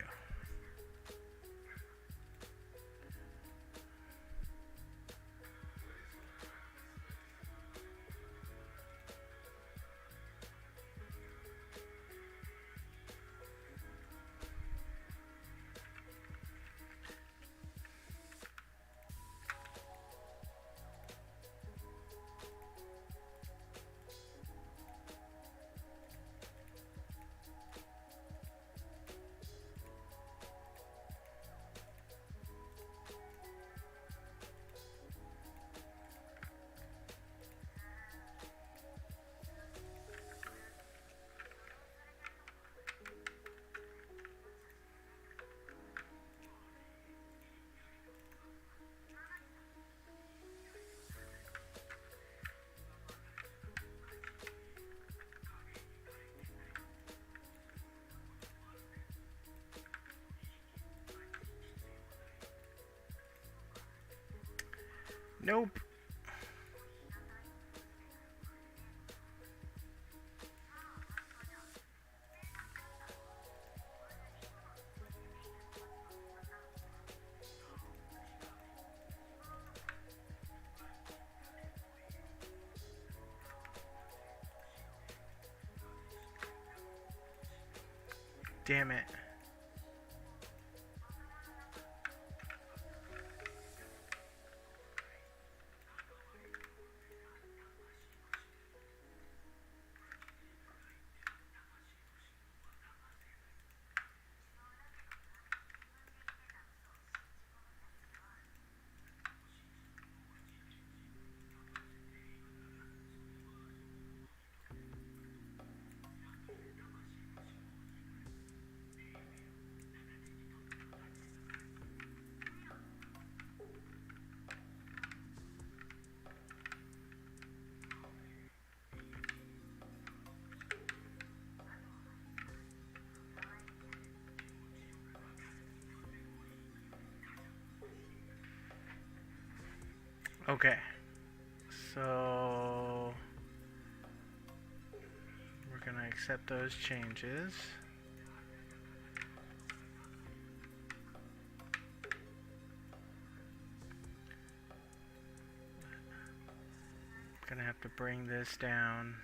Nope. Damn it. Okay. So we're gonna accept those changes. Gonna have to bring this down.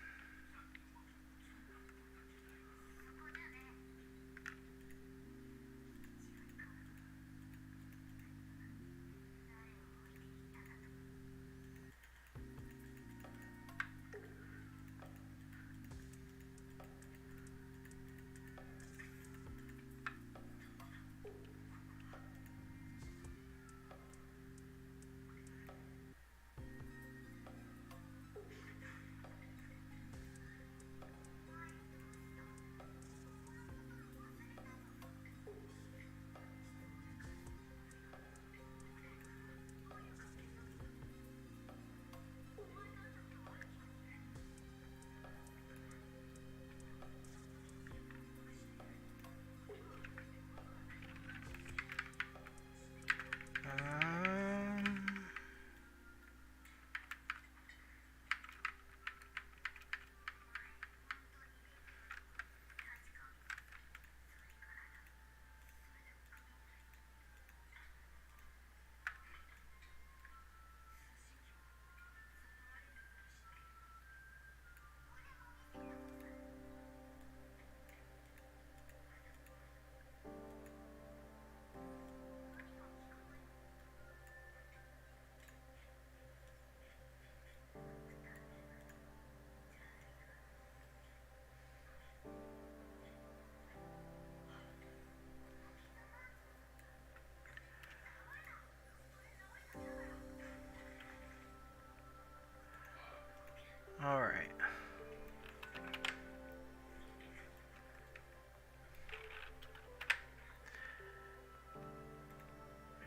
All right.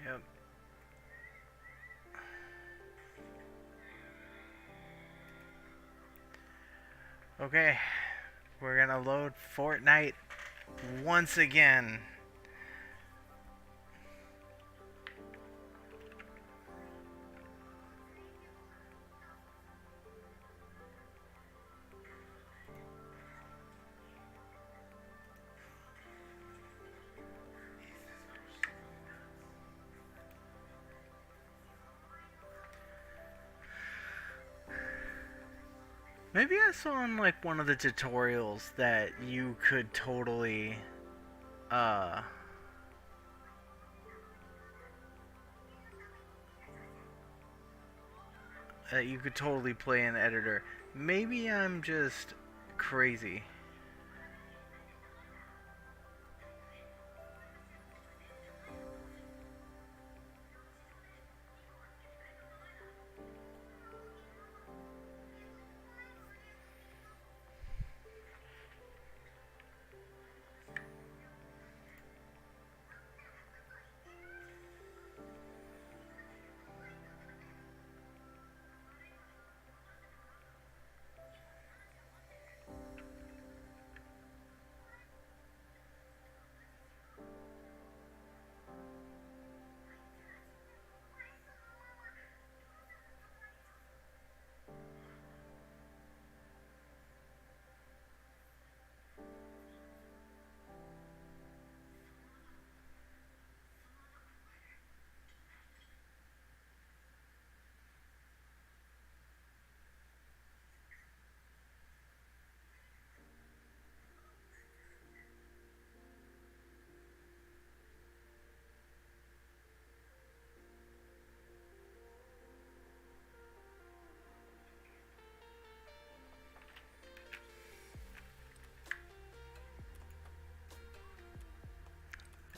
Yep. Okay. We're gonna load Fortnite once again. Maybe I saw in like one of the tutorials that you could totally uh play an editor. Maybe I'm just crazy.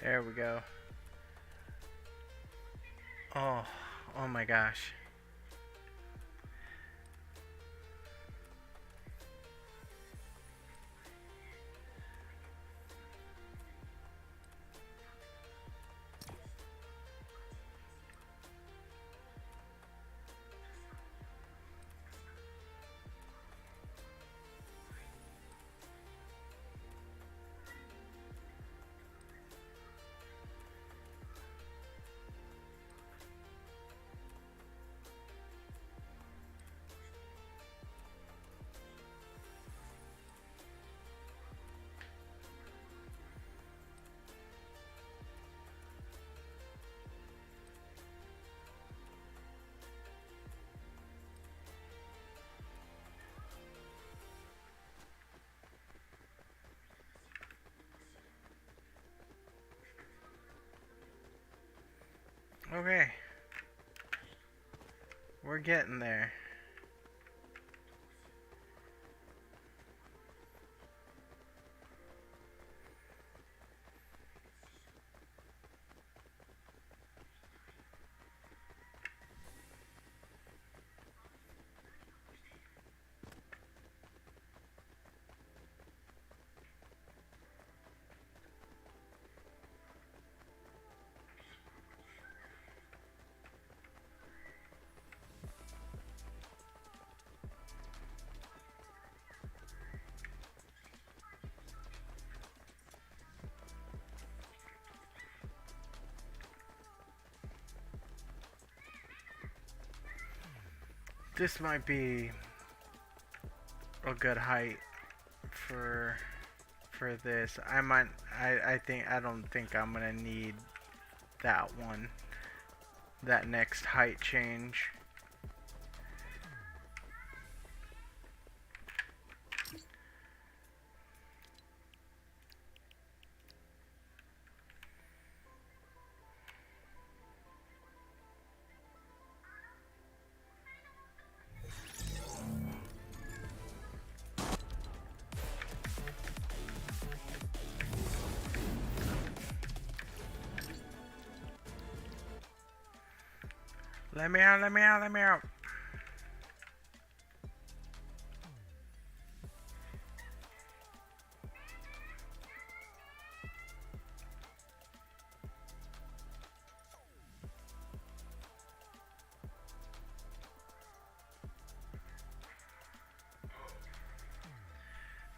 There we go. Oh, oh my gosh. Okay. We're getting there. This might be a good height for this. I don't think I'm gonna need that one. That next height change. Let me out, let me out, let me out.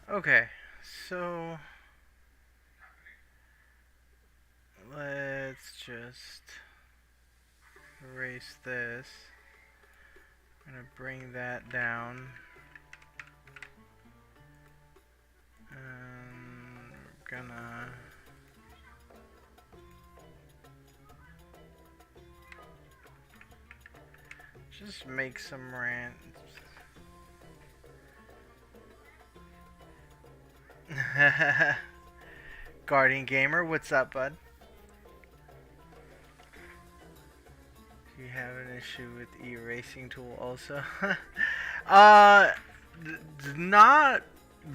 Okay, so let's just erase this. I'm gonna bring that down. And we're gonna just make some rants. Guardian Gamer, what's up, bud? Do you have an issue with erasing tool also? Not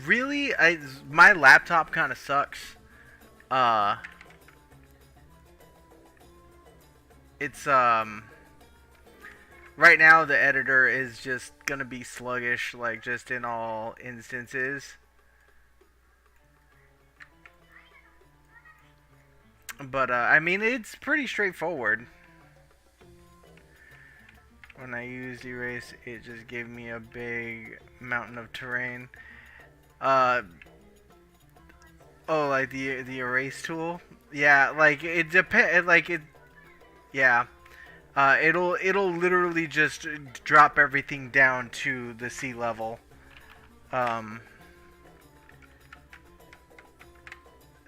really. My laptop kind of sucks. It's right now the editor is just gonna be sluggish, like just in all instances. But I mean, it's pretty straightforward. When I used erase, it just gave me a big mountain of terrain. Oh, like the erase tool. Yeah, like it depend. Like it. Yeah. It'll literally just drop everything down to the sea level.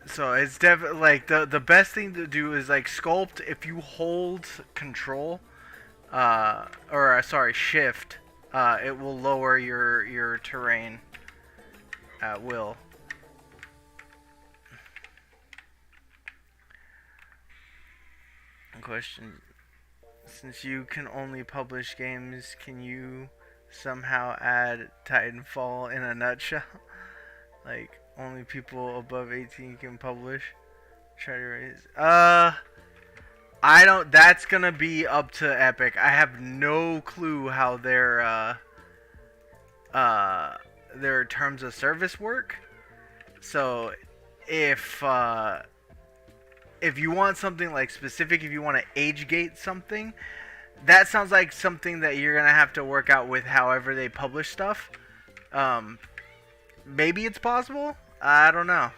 So it's definitely like the best thing to do is like sculpt. If you hold control, sorry, shift, it will lower your terrain at will. Question: since you can only publish games, can you somehow add Titanfall in a nutshell? Like only people above 18 can publish? Try to erase. I don't. That's gonna be up to Epic. I have no clue how uh their terms of service work. So if you want something like specific, if you want to age gate something, that sounds like something that you're gonna have to work out with however they publish stuff. Um, Maybe it's possible. I don't know.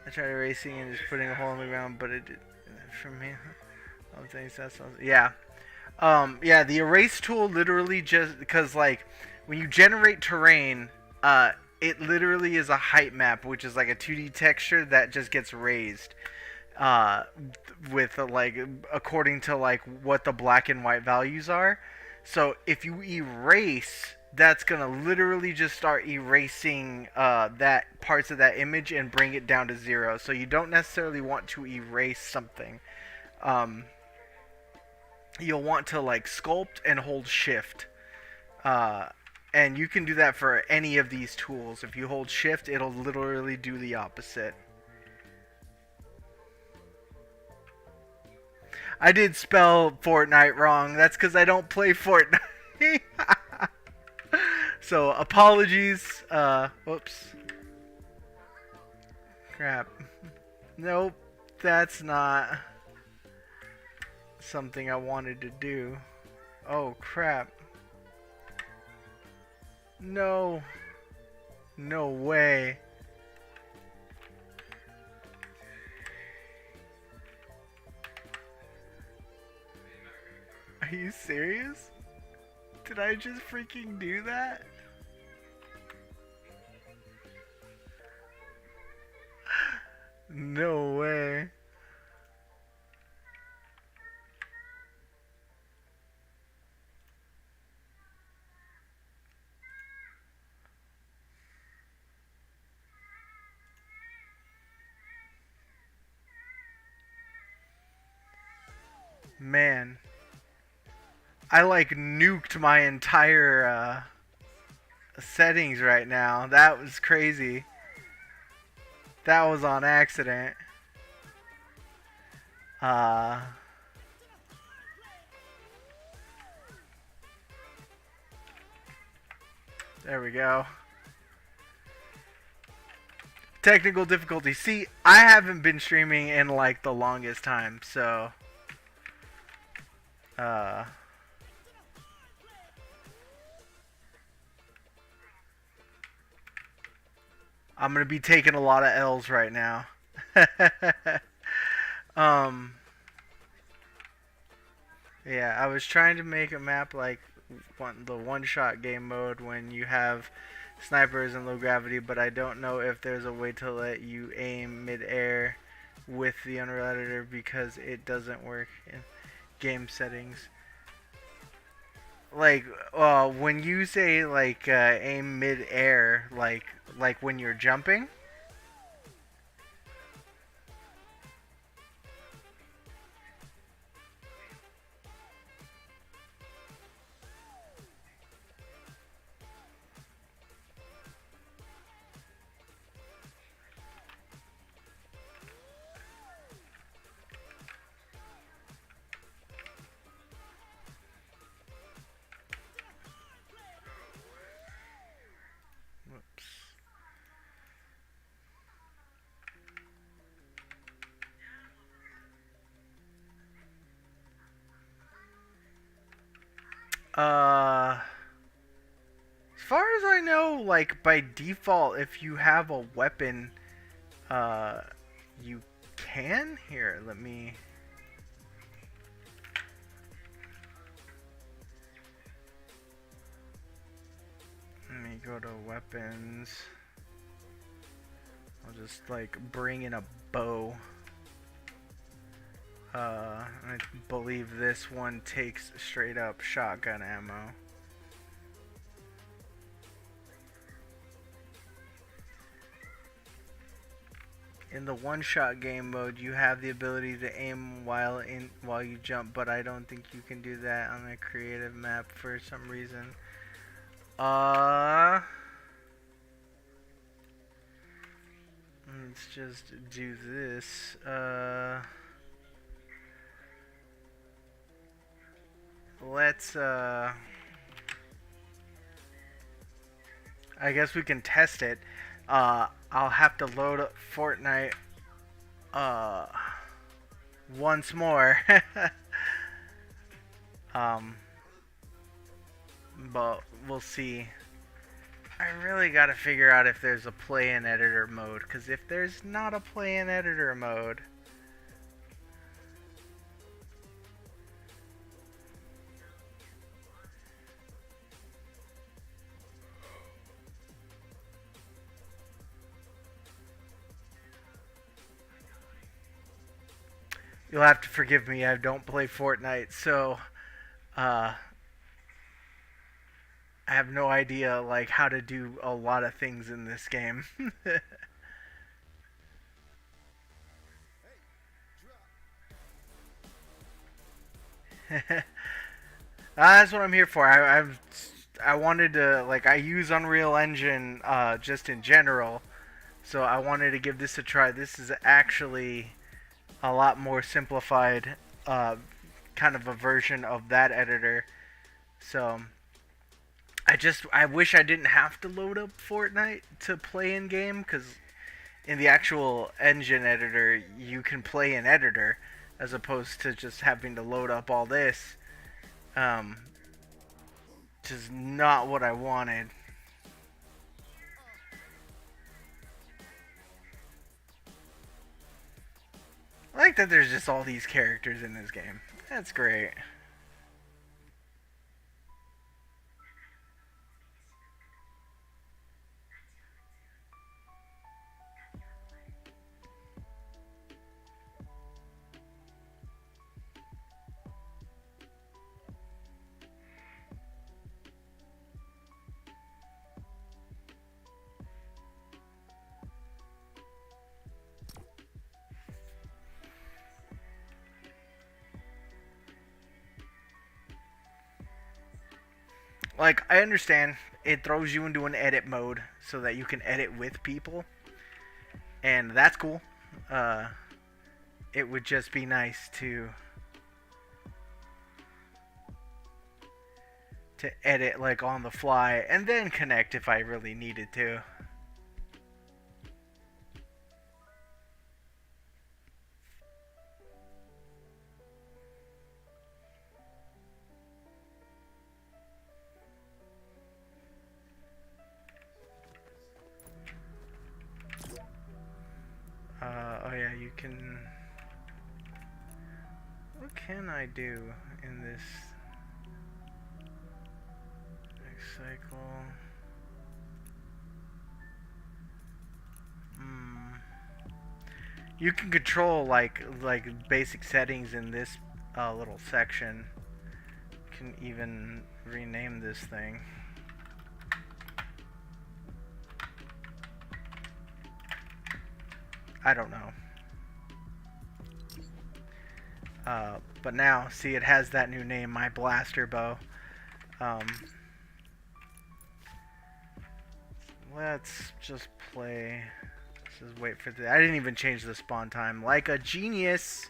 I tried erasing and just putting a hole in the ground, but it did for me. I think that's yeah. Yeah, the erase tool literally just because like when you generate terrain, it literally is a height map, which is like a 2D texture that just gets raised, uh, with like according to like what the black and white values are. So if you erase, that's gonna literally just start erasing that parts of that image and bring it down to 0. So you don't necessarily want to erase something. Um, you'll want to like sculpt and hold shift. And you can do that for any of these tools. If you hold shift, it'll literally do the opposite. I did spell Fortnite wrong. That's because I don't play Fortnite. So apologies. Whoops. Crap. Nope. That's not something I wanted to do. Oh crap. No. No way. Are you serious? Did I just freaking do that? No way. Man. I like nuked my entire settings right now. That was crazy. That was on accident. There we go. Technical difficulty. See, I haven't been streaming in like the longest time, so I'm gonna be taking a lot of L's right now. Yeah, I was trying to make a map like the one-shot game mode when you have snipers and low gravity, but I don't know if there's a way to let you aim mid-air with the Unreal Editor because it doesn't work in game settings. Like, when you say like aim mid-air, like when you're jumping. Whoops. As far as I know, like by default, if you have a weapon, you can. Here, let me go to weapons. I'll just like bring in a bow. I believe this one takes straight up shotgun ammo. In the one-shot game mode, you have the ability to aim while you jump, but I don't think you can do that on the creative map for some reason. Let's just do this. Let's I guess we can test it. I'll have to load up Fortnite uh once more. um but we'll see. I really gotta figure out if there's a play-in editor mode, because if there's not a play-in editor mode, you'll have to forgive me, I don't play Fortnite, so I have no idea like how to do a lot of things in this game. That's what I'm here for. I wanted to like I use Unreal Engine just in general, so I wanted to give this a try. This is actually a lot more simplified, kind of a version of that editor. So I wish I didn't have to load up Fortnite to play in game, because in the actual engine editor you can play in editor as opposed to just having to load up all this. Um, which is not what I wanted. I like that there's just all these characters in this game. That's great. Like, I understand it throws you into an edit mode so that you can edit with people, and that's cool. Uh, it would just be nice to edit like on the fly and then connect if I really needed to. Oh yeah, you can. What can I do in this next cycle? You can control like basic settings in this little section. You can even rename this thing. I don't know. But now, see, it has that new name, my blaster bow. Let's just play. Let's just wait for the. I didn't even change the spawn time. Like a genius.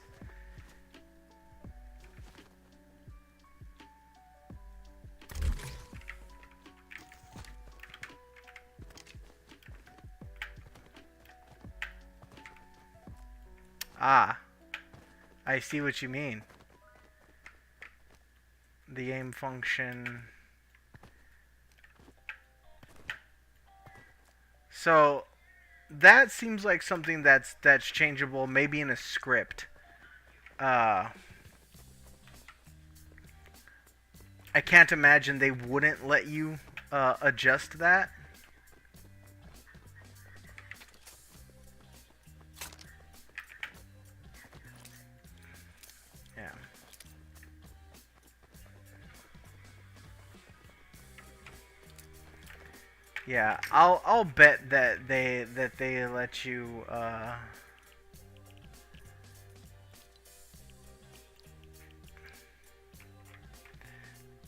Ah, I see what you mean. The aim function. So that seems like something that's changeable, maybe in a script. I can't imagine they wouldn't let you adjust that. Yeah. Yeah, I'll bet that they let you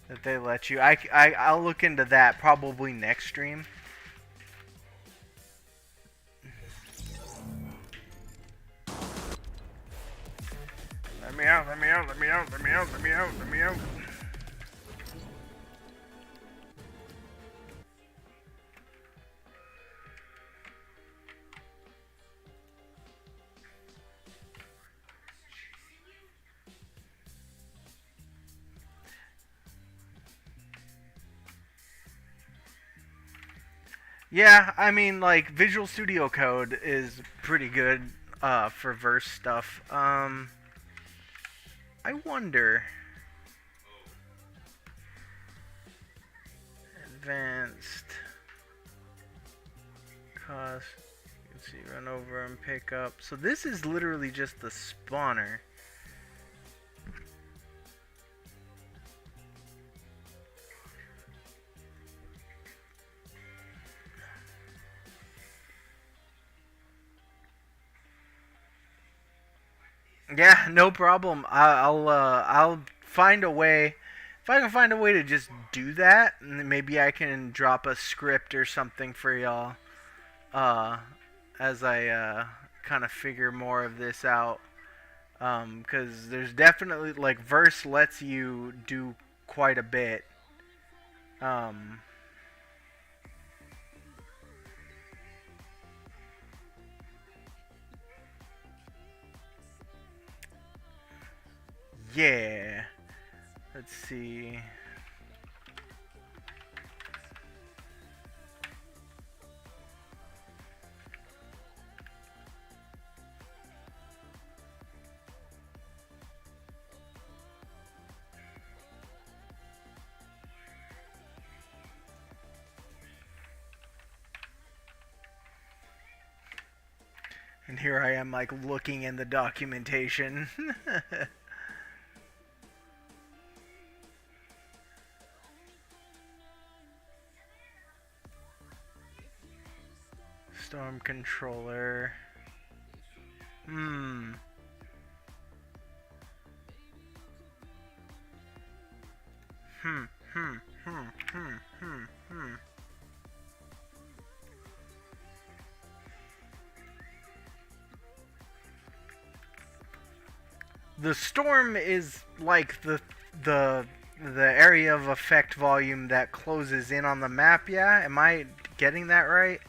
that they let you. I'll look into that probably next stream. Let me out, let me out, let me out, let me out, let me out, let me out. Yeah, I mean, like, Visual Studio Code is pretty good for verse stuff. I wonder... Advanced... Cost... You can see, run over and pick up. So this is literally just the spawner. Yeah, no problem. I'll find a way. If I can find a way to just do that, maybe I can drop a script or something for y'all. Uh, as I kind of figure more of this out. Because there's definitely, like, verse lets you do quite a bit. Um, yeah. Let's see. And here I am, like, looking in the documentation. Storm controller. Hmm. Hmm. Hmm. Hmm. Hmm. Hmm. Hmm. The storm is like the area of effect volume that closes in on the map, yeah? Am I getting that right?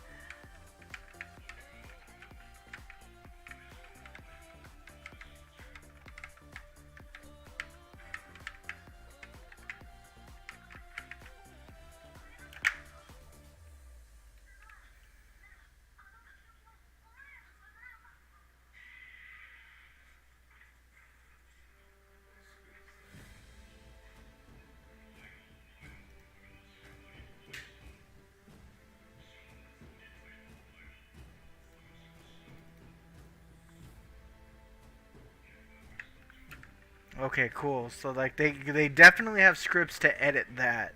Okay, cool. So like they definitely have scripts to edit that.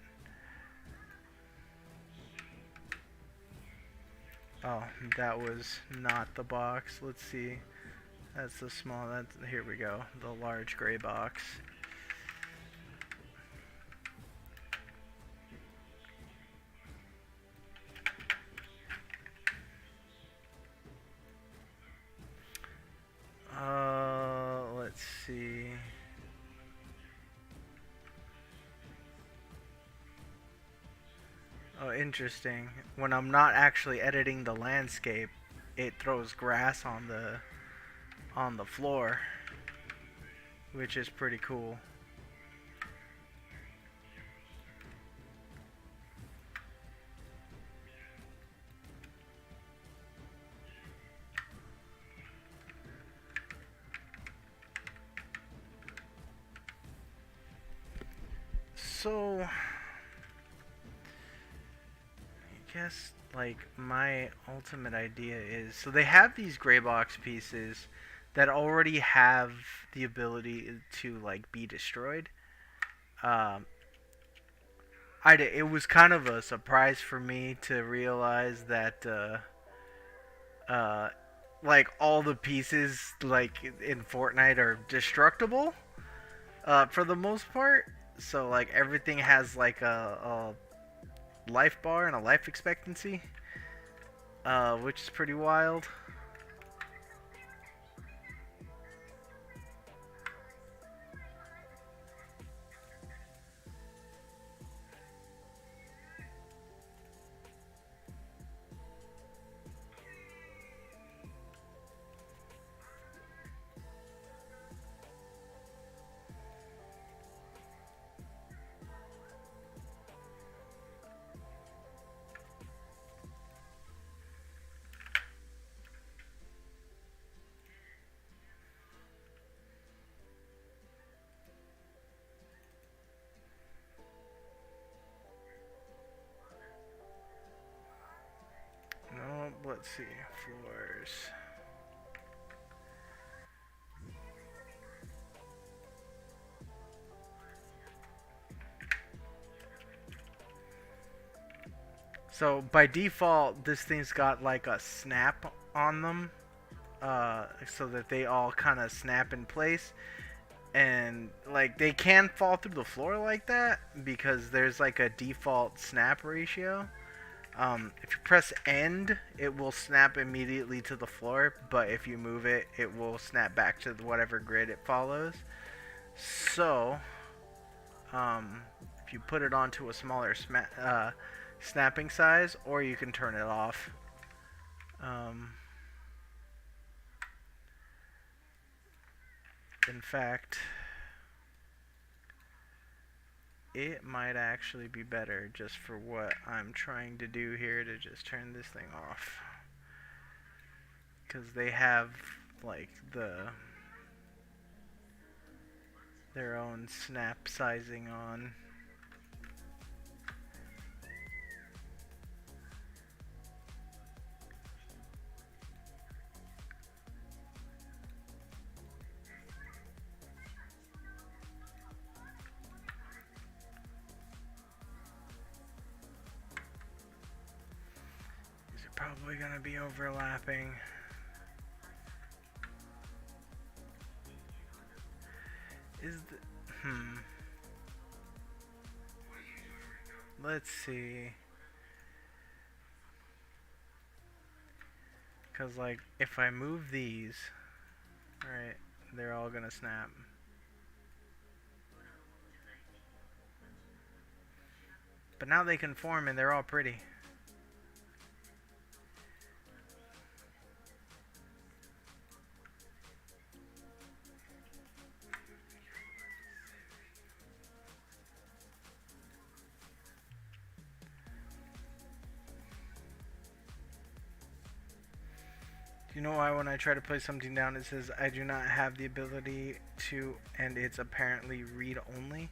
Oh, that was not the box. Let's see. That's the small. That's here we go. The large gray box. Let's see. Oh, interesting. When I'm not actually editing the landscape, it throws grass on the floor, which is pretty cool. So, I guess, like, my ultimate idea is, so they have these gray box pieces that already have the ability to, like, be destroyed. Um, it was kind of a surprise for me to realize that, uh, like, all the pieces, like, in Fortnite are destructible, for the most part. So, like, everything has, like, a life bar and a life expectancy, which is pretty wild. let's see, floors. So by default, this thing's got like a snap on them, so that they all kind of snap in place. And like they can fall through the floor like that because there's like a default snap ratio. If you press end, it will snap immediately to the floor, but if you move it, it will snap back to whatever grid it follows. So, if you put it onto a smaller snapping size, or you can turn it off. In fact, it might actually be better just for what I'm trying to do here to just turn this thing off. Because they have like their own snap sizing on. These are probably gonna be overlapping. Is the let's see. Cause like if I move these, right, they're all gonna snap. But now they conform and they're all pretty. You know why when I try to place something down it says I do not have the ability to, and it's apparently read only?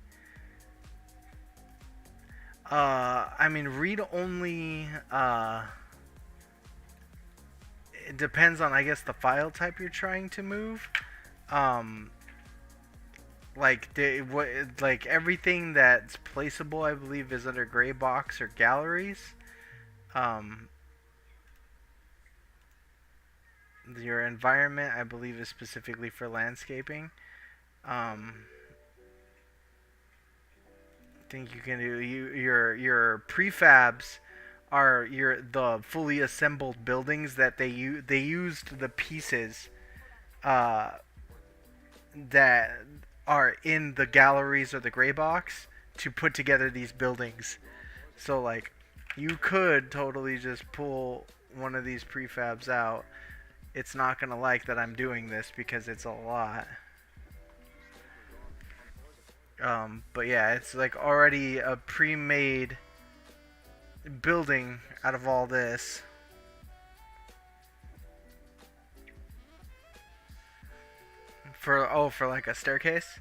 I mean read only, it depends on I guess the file type you're trying to move. Like everything that's placeable I believe is under gray box or galleries. Your environment, I believe, is specifically for landscaping. I think you can do your prefabs are the fully assembled buildings that they used the pieces that are in the galleries or the gray box to put together these buildings. So like you could totally just pull one of these prefabs out. It's not gonna like that I'm doing this because it's a lot. But yeah, it's like already a pre-made building out of all this. For like a staircase?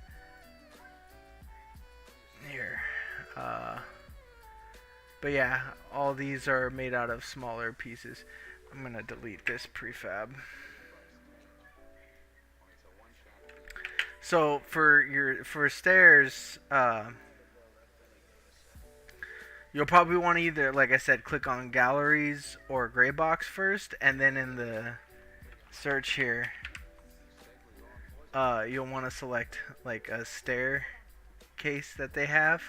Here. But yeah, all these are made out of smaller pieces. I'm gonna delete this prefab. So for stairs, you'll probably want to either, like I said, click on galleries or gray box first, and then in the search here, you'll want to select like a staircase that they have,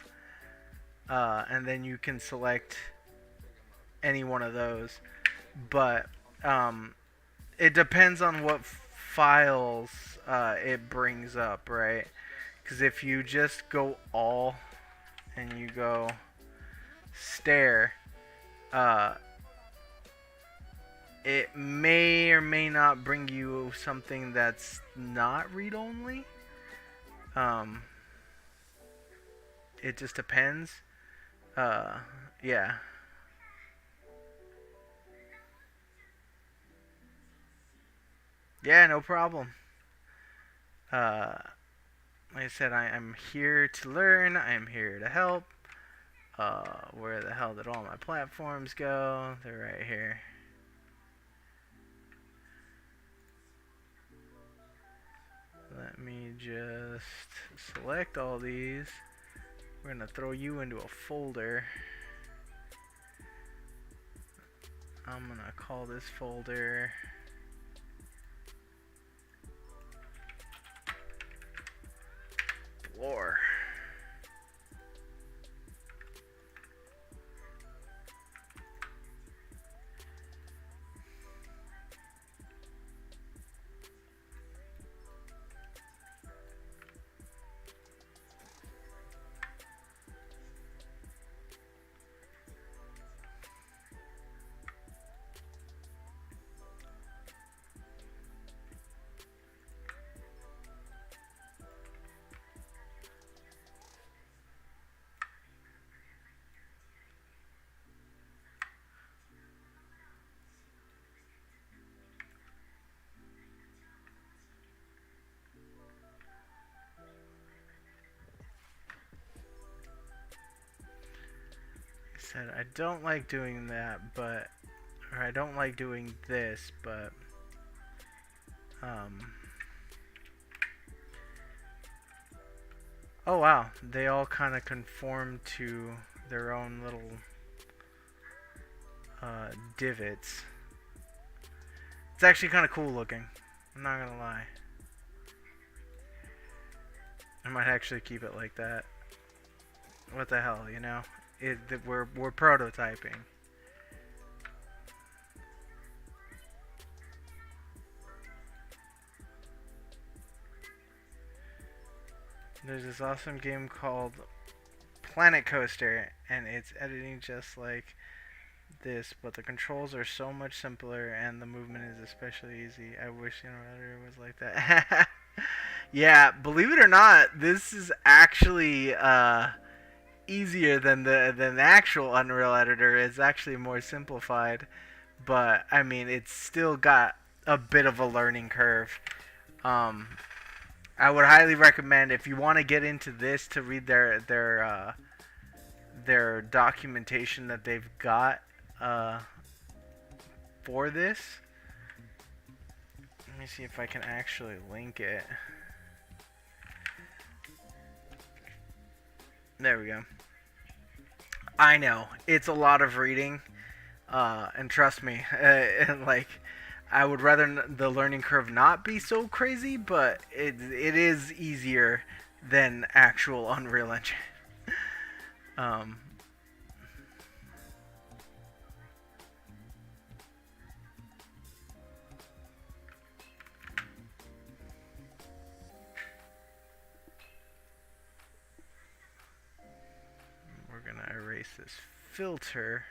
and then you can select any one of those. But it depends on what files it brings up, right? Because if you just go all and you go stair, it may or may not bring you something that's not read-only. It just depends. Yeah. Yeah, no problem. Like I said, I'm here to learn. I'm here to help. Where the hell did all my platforms go? They're right here. me just select all these. We're gonna throw you into a folder. I'm gonna call this folder floor. Said I don't like doing that, but or I don't like doing this, but oh wow, they all kind of conform to their own little divots. It's actually kind of cool looking. I'm not gonna lie. I might actually keep it like that. What the hell, you know? We're prototyping. There's this awesome game called Planet Coaster, and it's editing just like this, but the controls are so much simpler and the movement is especially easy. I wish editor was like that. Yeah, believe it or not, this is actually easier than the actual Unreal editor. It's actually more simplified, but I mean it's still got a bit of a learning curve. I would highly recommend, if you want to get into this, to read their documentation that they've got for this. Let me see if I can actually link it. There we go. I know it's a lot of reading, and trust me, like I would rather the learning curve not be so crazy, but it is easier than actual Unreal Engine. We're gonna erase this filter.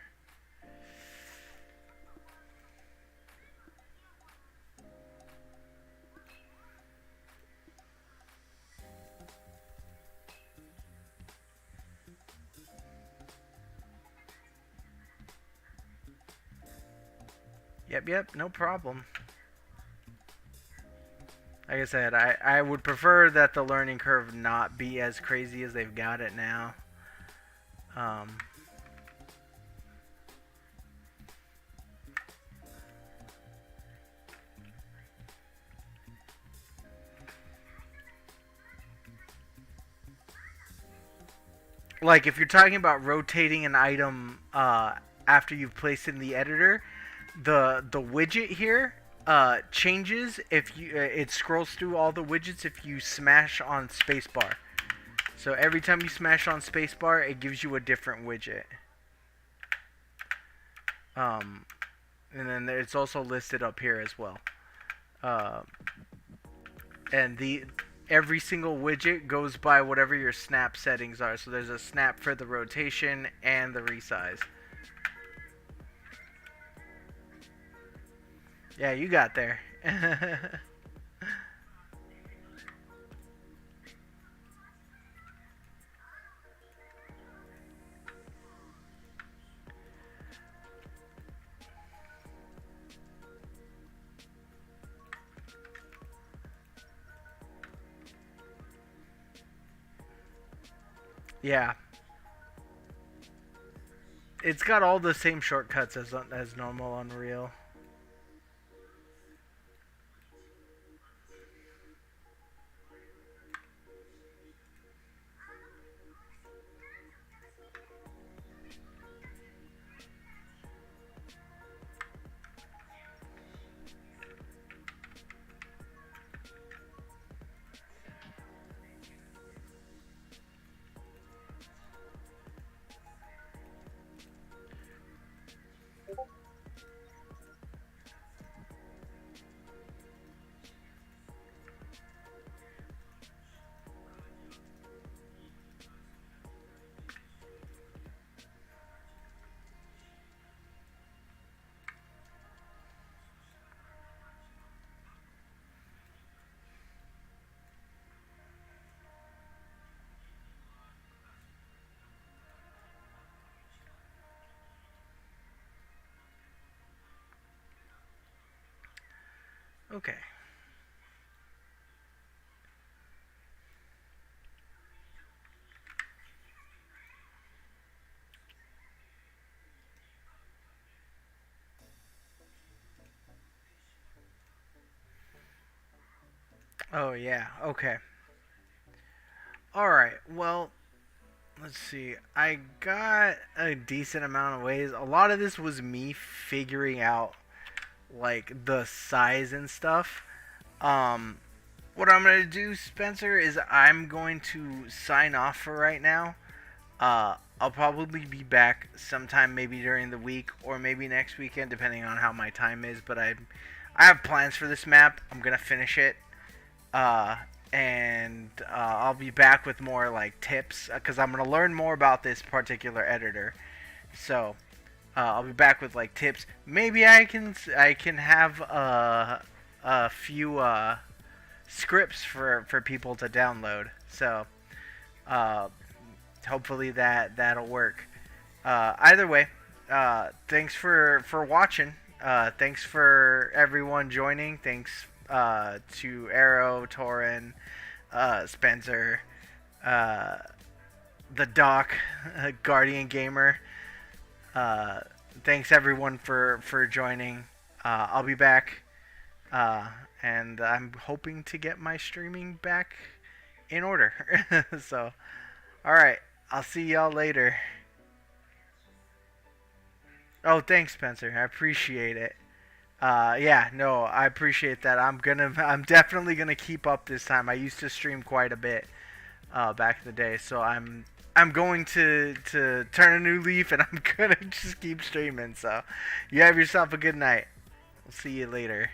Yep, no problem. Like I said, I would prefer that the learning curve not be as crazy as they've got it now. Like if you're talking about rotating an item after you've placed it in the editor, the widget here changes if you it scrolls through all the widgets if you smash on spacebar. So every time you smash on spacebar, it gives you a different widget. And then it's also listed up here as well. And every single widget goes by whatever your snap settings are. So there's a snap for the rotation and the resize. Yeah, you got there. Yeah. It's got all the same shortcuts as normal Unreal. Okay. Oh yeah. Okay. All right. Well, let's see. I got a decent amount of ways. A lot of this was me figuring out like the size and stuff. Um, what I'm gonna do, Spencer, is I'm going to sign off for right now. I'll probably be back sometime, maybe during the week or maybe next weekend, depending on how my time is. But I have plans for this map. I'm gonna finish it. Uh, and I'll be back with more like tips because I'm gonna learn more about this particular editor. So I'll be back with like tips. Maybe I can have a few scripts for people to download. So uh, hopefully that'll work. Either way, thanks for watching. Thanks for everyone joining. Thanks to Arrow, Torin, Spencer, uh, the Doc, Guardian Gamer. Uh, Thanks everyone for joining. I'll be back, uh, and I'm hoping to get my streaming back in order. So, all right, I'll see y'all later. Oh, thanks, Spencer. I appreciate it. Yeah, no, I appreciate that. I'm definitely gonna keep up this time. I used to stream quite a bit back in the day, so I'm going to turn a new leaf and I'm gonna just keep streaming. So, you have yourself a good night. We'll see you later.